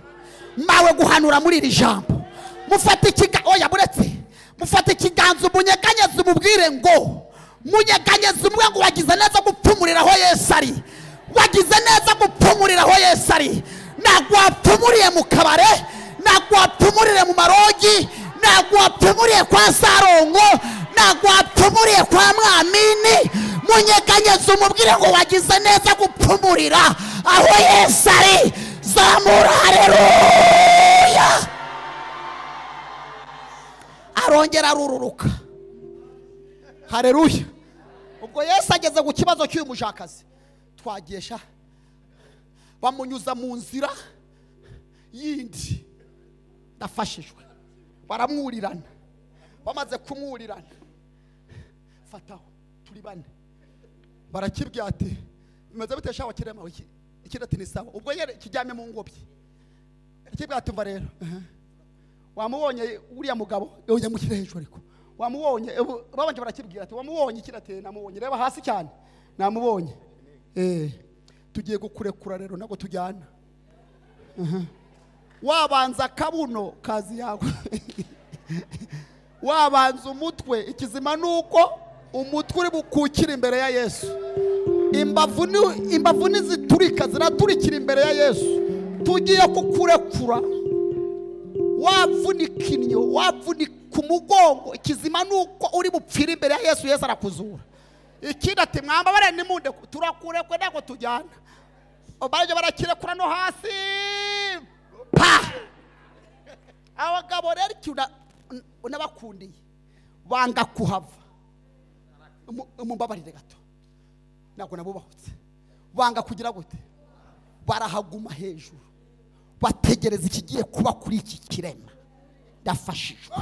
Mawe guhanura muri iri jambo, mufate oya buretse mufate ikiganza umunyeganyeze umubwire ngo munyeganyeze umwe ngo wagize neza gupfumurira aho Yesu ari. Wagize neza gupfumurira aho Yesu ari. Ntabwo wapfumuriye mu kabare, ntabwo wapfumuriye mu marogi, ntabwo wapfumuriye kwa Sarongo, ntabwo wapfumuriye kwa Mwamini. Munyeganyeze umubwire ngo wagize neza gupfumurira aho Yesu ari. Zamura haleluya. Arongera arururuka. Haleluya. Ubwo Yesu ageze ku kibazo cy'uyu mujakazi, twagesha bamunyuza mu nzira yindi. Ndafashijwe. Baramwurirana. Bamaze kumwurirana, fataho turi bane. Barakibwira ati bimaze bitesha wakirema wiki. Ikirati ni sawa. Ubwo yere kijyame mu ngobyi. Ikibwira ati mva rero. Wamubonye uriya mugabo yoya mukire hejuru ariko. Wamubonye babanje barakibwira ati wamubonye ikirati namubonye. Reba hasi cyane. Namubonye. Tugiye gukurekura rero nago tujyana. Wabanza kabuno kazi yawe. Wabanza umutwe ikizima nuko umutwe uri bukukira imbere ya Yesu, imbavu niziturika ziraturikira imbere ya Yesu. Tugiye kukurekura, wavunika inyo, wavunika umugongo, ikizima nuko uri bupfira imbere ya Yesu. Yesu arakuzura. Ikindi ati mwambabare nimunde turakurekwe ntabwo tujyana. Baraje barakirekura no hasi pa. Abagabo rero cyuna unabakundiye banga kuhava, mumbabarire gato ntabwo nabubahutse, banga kugira gute, barahaguma hejuru bategereza ikigiye kuba kuri iki kirema. Ndafashijwe.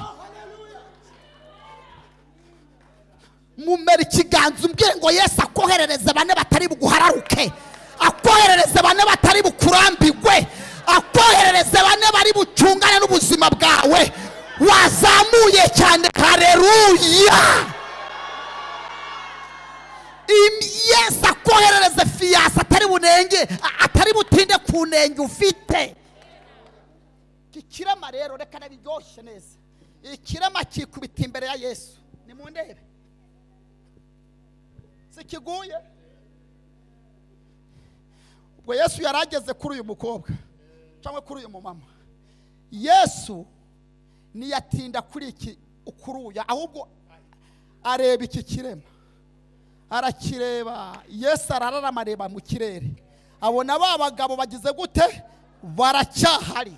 Mumera ikiganza umbwire ngo Yesu akoherereze bane batari buguhararuke, akoherereze bane batari bukurambirwe, akoherereze bane bari bucungane n'ubuzima bwawe. Wazamuye cyane, haleluya. Yesu akoherereze fiyasi atari bunenge, atari butinde ku nenge ufite. Ikirema rero reka nabiryoshye neza. Ikirema kikubita imbere ya Yesu. Nimundebe sikiguye. Ubwo Yesu yarageze kuri uyu mukobwa cyangwa kuri uyu mumama, Yesu niyatinda kuri iki ukuruya, ahubwo areba iki kirema, arakireba. Yesu arararama areba mu kirere, abona ba bagabo bagize gute, baracyahari.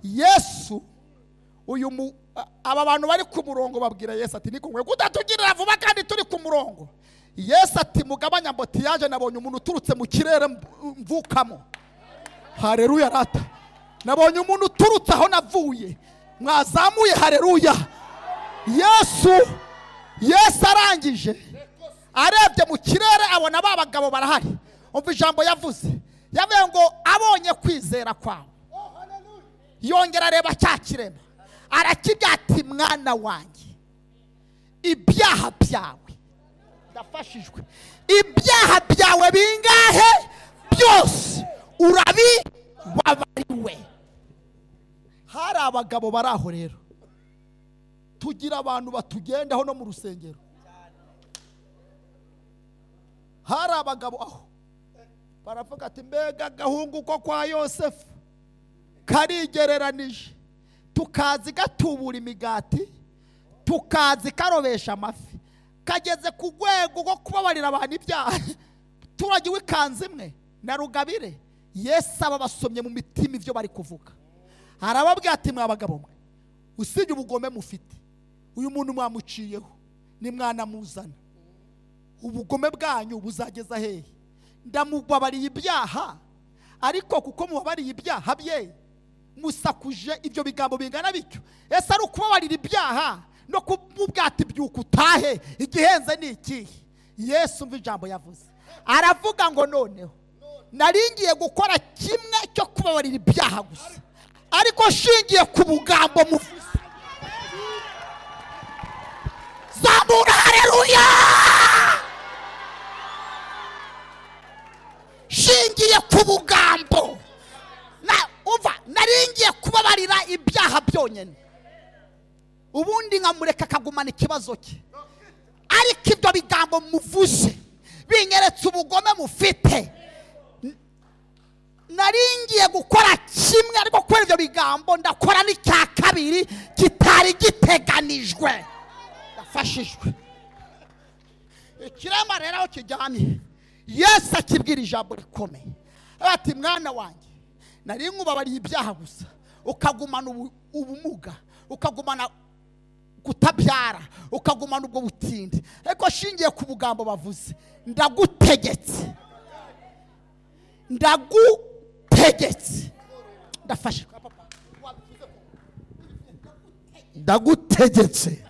Yesu aba bantu bari ku murongo babwira Yesu ati niko kudatugirira vuba kandi turi ku murongo. Yesu ati mugabanya mbotiyaje, nabonye umuntu uturutse mu kirere mvukamo. Haleluya rata, nabonye umuntu uturutse aho navuye, mwazamuye. Haleluya. Yesu arangije arebye mu kirere abona ba bagabo barahari. Umva ijambo yavuze, yavuye ngo abonye kwizera kwawe, yongera areba cya kirema arakibwira ati mwana wanjye, ibyaha byawe ndafashijwe. Ibyaha byawe bingahe byose urabibabariwe. Hari abagabo bari aho rero, tugira abantu batugendaho no mu rusengero. Hari abagabo aho baravuga ati mbega gahungu ko kwa Yosefu karigereranije, tukazi gatubura imigati, tukazi karobesha amafi, kageze ku rwego rwo kubabarira abantu ibyaha. Turagiwe ikanzu imwe na rugabire. Yesu aba basomye mu mitima ibyo bari kuvuga. Arababwira ati mwa bagabo mwe, usibye ubugome mufite, uyu muntu mwamuciyeho ni mwana muzana, ubugome bwanyu buzageza hehe? Ndamubabariye ibyaha, ariko kuko mubabariye ibyaha bye musakuje ibyo bigambo bingana bityo. Ese ari ukubabarira ibyaha no kumubwira ati byuka utahe, igihenze ni iki? Yesu mva ijambo yavuze, aravuga ngo noneho naringiye gukora kimwe cyo kubabarira ibyaha gusa, ariko shingiye ku bugambo muvuze. Zamura haleluya. Shingiye ku bugambo, umva naringiye kubabarira ibyaha byonyine, ubundi nkamureka akagumana ikibazo cye. Ariko ibyo bigambo muvuze binyeretse ubugome mufite. Naringiye gukora kimwe, ariko kubera ibyo bigambo ndakora n'icya kabiri kitari giteganijwe. Ndafashijwe. Ikirema rero aho kijyanye, Yesu akibwira ijambo rikomeye ati mwana wanjye, nari nkubabariye ibyaha gusa, ukagumana ubumuga, ukagumana kutabyara, ukagumana ubwo butindi, ariko shingiye ku bugambo bavuze ndagutegetse, ndafashe. Ndagutegetse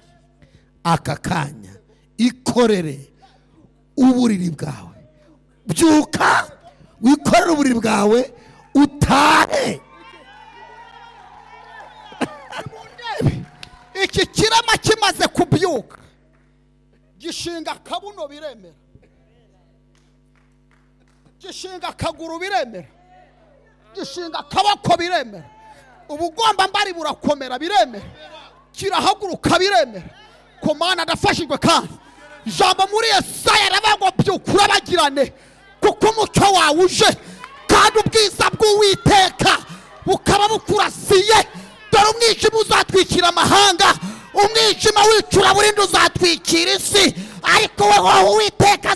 aka kanya ikorere uburiri bwawe, byuka wikorere uburiri bwawe utahe. Iki kirema kimaze kubyuka, gishinga akabuno biremera, gishinga akaguru biremera, gishinga akaboko biremera, ubugomba mbari burakomera biremera, kirahaguruka biremera, ariko mana ndafashijwe kandi ijambo muri Yesaya riravuga ngo byuka urabagirane kuko umucyo wawe uje kandi ubwiza bw'Uwiteka bukaba bukurasiye. Dore umwijima uzatwikira amahanga, umwijima w'icuraburindi uzatwikira isi, ariko wowe Uwiteka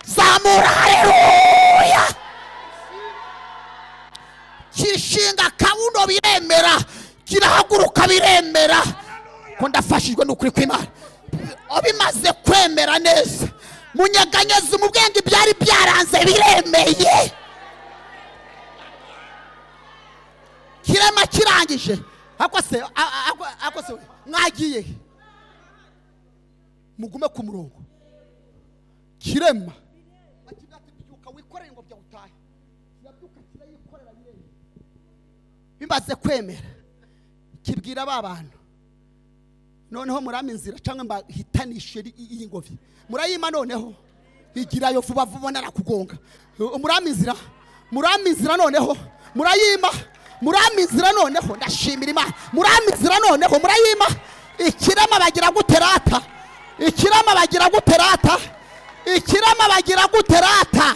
zamura. Haleluya. Kirishinga kabuno biremera, kirahaguruka biremera ko ndafashijwe n'ukuri kw'Imana. Obimaze kwemera neza munyeganyeze mu bwenge byari byaranze biremeye. Kirema kirangije akose mwagiye mugume ku murongo. Kirema byuka wikoreye ngo bya utahe, yabyuka kirayikorera biremeye. Bimaze kwemera kibwira babantu, noneho murama inzira cyangwa mbahitanishe iyi ngovi murayima, noneho igirayo vuba vuba narakugonga. Murama inzira noneho murayima, murama inzira noneho ndashimira Imana. Murama inzira noneho murayima. Ikirama bagira guterata, ikirama bagira guterata, ikirama bagira guterata.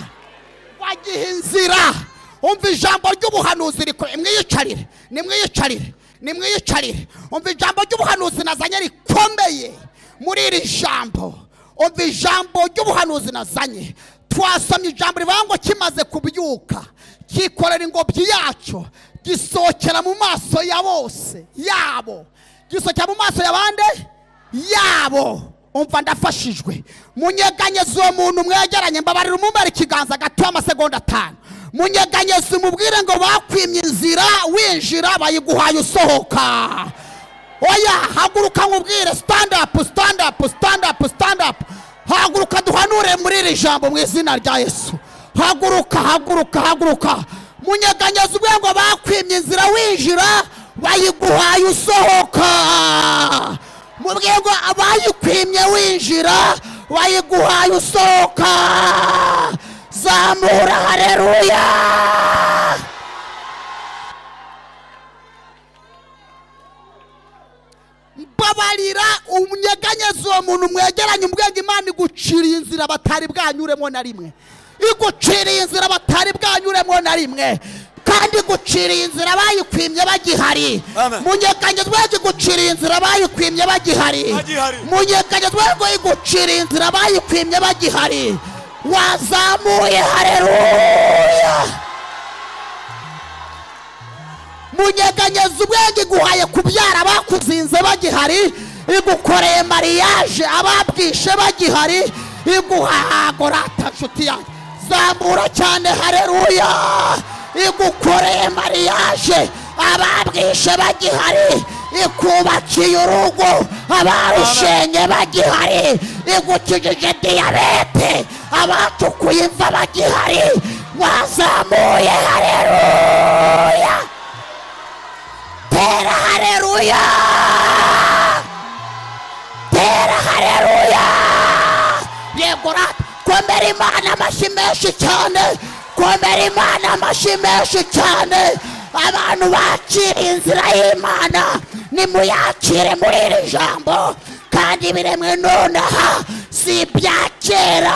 Wagihe inzira umva ijambo ry'ubuhanuzi rikore. Mwiyicarire, nimwiyicarire, nimwiyicarire. Umva ijambo ry'ubuhanuzi nazanye rikomeye muri iri jambo. Umva ijambo ry'ubuhanuzi nazanye. Twasomye ijambo rivuga ngo kimaze kubyuka kikorera ingobyi yacu, gisokera mu maso ya bose yabo. Gisokera mu maso y'abande yabo. Umva ndafashijwe. Munyeganyeze uwo muntu mwegeranye, mbabarira umumbere ikiganza gato amasegonda 5. Munyeganyeze umubwire ngo bakwimye inzira winjira bayiguhaye usohoka. Oya haguruka nkubwire stand up, stand up, stand up, stand up. Haguruka duhanure muri iri jambo mu izina rya Yesu. Haguruka, haguruka, haguruka. Munyeganyeze ubwe ngo bakwimye inzira winjira bayiguhaye usohoka. Mubwiye ngo abayikwimye winjira bayiguhaye usohoka. Zamura. Haleluya. Mbabarira umunyeganyeze uwo muntu mwegeranye umubwenge Imana iguciriye inzira batari bwanyuremo na rimwe. Iguciriye inzira batari bwanyuremo na rimwe, kandi iguciriye inzira bayikwimye bagihari. Munyeganyeze ubwe iguciriye inzira bayikwimye bagihari. Munyeganyeze ubwe iguciriye inzira bayikwimye bagihari. Wazamuye. Haleluya. Munyeganyeze ubwenge iguhaye kubyara bakuzinze bagihari, igukoreye mariage ababwishe bagihari, iguha gorata nshuti yanjye. Zamura cyane. Haleluya. Igukoreye mariage ababwishe bagihari, ikubakiye urugo abarushenye bagihari, igukijije diyabete abatukuye imva bagihari. Wazamuye. Haleluya. Tera. Haleluya. Tera. Haleluya. Yegora komera Imana amashyi menshi cyane, komera Imana amashyi menshi cyane. Abantu bakira inzira y'Imana nimuyakire muri iri jambo, kandi biremwe nonaha si ibya kera.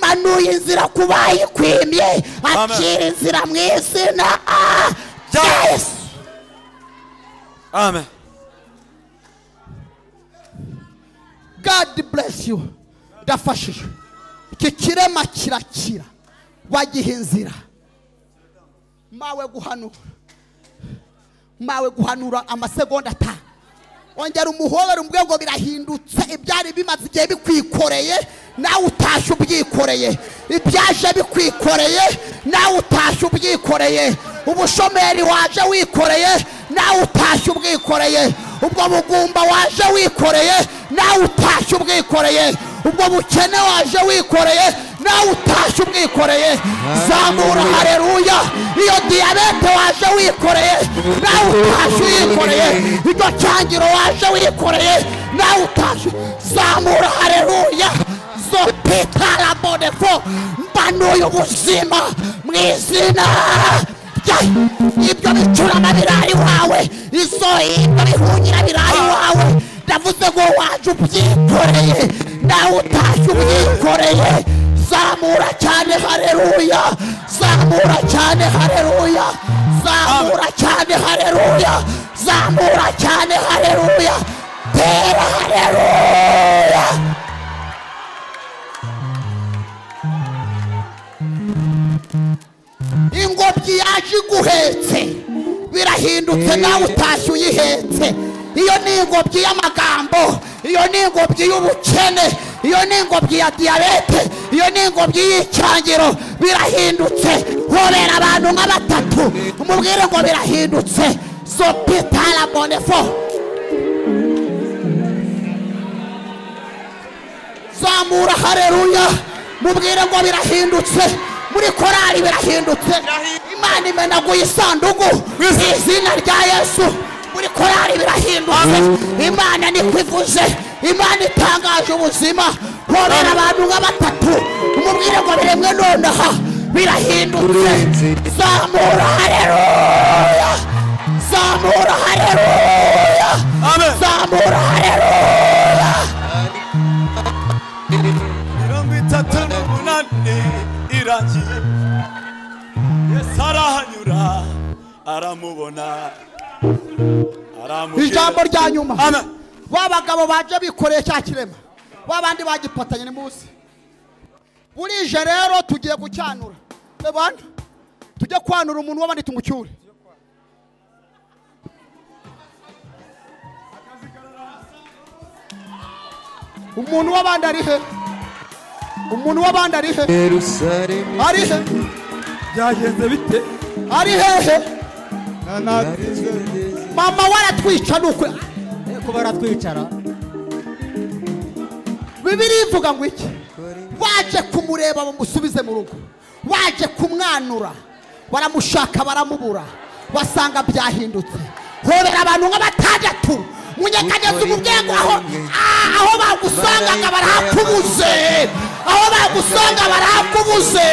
Manuye inzira ku bayikwimye, akira inzira mu izina rya Yesu. Amen. God bless you. Ndafashije. Iki kirema kirakira wagihe inzira. Mawe guhanura amasegonda 5. Ongera umuhobera umbwe ngo birahindutse. Ibyari bimaze igihe bikwikoreye nawe utashye ubyikoreye. Ibyaje bikwikoreye nawe utashye ubyikoreye. Ubushomeri waje wikoreye nawe utashye ubwikoreye. Ubwo bugumba waje wikoreye nawe utashye ubwikoreye. Ubwo bukene waje wikoreye nawe utashye ubwikoreye. Zamura. Haleluya. Iyo diyabete waje wikoreye nawe utashye wikoreye. Iyo cyangiro waje wikoreye nawe utashye. Zamura. Haleluya. Zopetara bodefo mbanuye ubuzima mu izina. Ibyo bicurama birari wawe, izo ibyo bihunyira birari wawe. ndavuze ngo waje ubyikoreye nawe utashye ubyikoreye zamura cyane haleluya zamura cyane haleluya zamura cyane haleluya zamura cyane haleluya tera haleluya ingobyi yaje iguhetse birahindutse nawe utashye uyihetse iyo ni ingobyi y'amagambo iyo ni ingobyi y'ubukene iyo ni ingobyi ya diyabete iyo ni ingobyi y'icyangiro birahindutse hobera abantu nka batatu umubwire ngo birahindutse sopitala bonefo zamura haleluya mubwire ngo birahindutse muri korali birahindutse imana imenaguye isanduku izina rya Yesu muri korali birahindutse imana nikwivuze imana itangaje ubuzima hobera abantu nka batatu umubwire ngo biremwe nonaha birahindutse zamura haleluya zamura haleluya zamura haleluya 38 irangiye Yesu arahanyura aramubona ijambo rya nyuma babagabo baje bikoreye cya kirema babandi bagipatanye ni musi burije rero tugiye gucyanura bebana tujye kwanura umuntu wabandi tumucyure umuntu wabandi ari he umuntu wabandi ari he ari he byagenze bite ari hehe mama waratwica nuko ko baratwicara Bibiri ivuga ngo iki waje kumureba bamusubize mu rugo waje kumwanura baramushaka baramubura basanga byahindutse hobera abantu nka batandatu munyekageze umubyengo aho bagusangaga barakubuze aho bagusanga barakubuze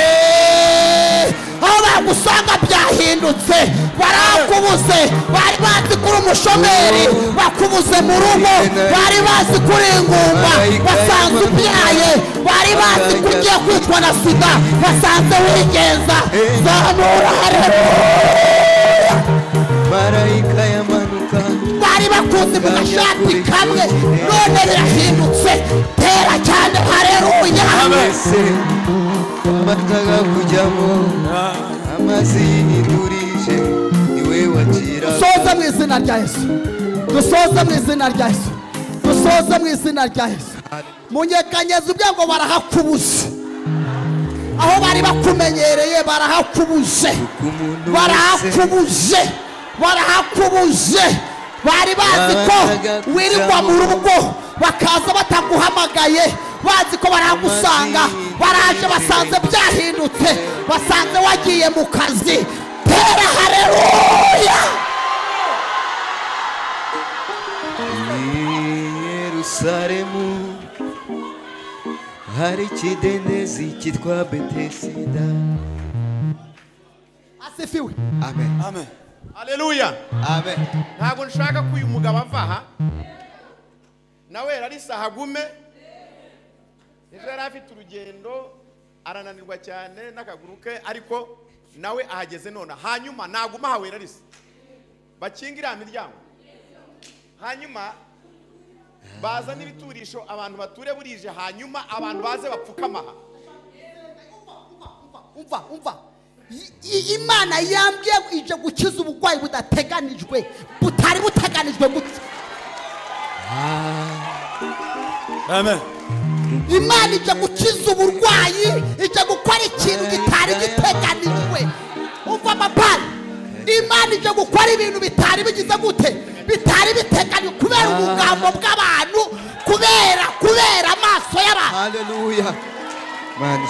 aho bagusanga byahindutse barakubuze bari bazi kuri umushomeri bakubuze mu rugo bari bazi kuri ingumba basanze ubyaye bari bazi kugiye kwicwa na sida basanze wigenza zamura haleluya marayika yamanuka bari bakunze mu gashati kamwe none birahindutse tera cyane haleluya bataga kujyamo amazi yinurije niwe wakira dusoza mu izina rya Yesu dusoza mu izina rya Yesu dusoza mu izina rya Yesu munyekanyeze ubyango barahakubuze aho bari bakumenyereye barahakubuze barahakubuze barahakubuze bari bazi ko wirirwa mu rugo bakaza bataguhamagaye bazi ko baragusanga baraje basanze byahindutse basanze wagiye mu kazi tera haleluya Yerusalemu hari ikidendezi cyitwa Betesida asifiwe amen amen haleluya amen ntabwo nshaka ko uyu mugabo avaha nawe yararisa hagume ejo yari afite urugendo arananirwa cyane n'akaguru ke ariko nawe ahageze none hanyuma naguma hawe yararisa bakingira imiryango hanyuma baza n'ibiturisho abantu bature burije hanyuma abantu baze bapfukamaha umva Imana yambwiye ije gukiza ubugwayi budateganijwe butari buteganijwe gutya amen Imana ije gukiza uburwayi ije gukora ikintu gitari giteganijwe umva mapari Imana ije gukora ibintu bitari bigize gute bitari biteganijwe kubera ubugambo bw'abantu kubera amaso y'abantu haleluya man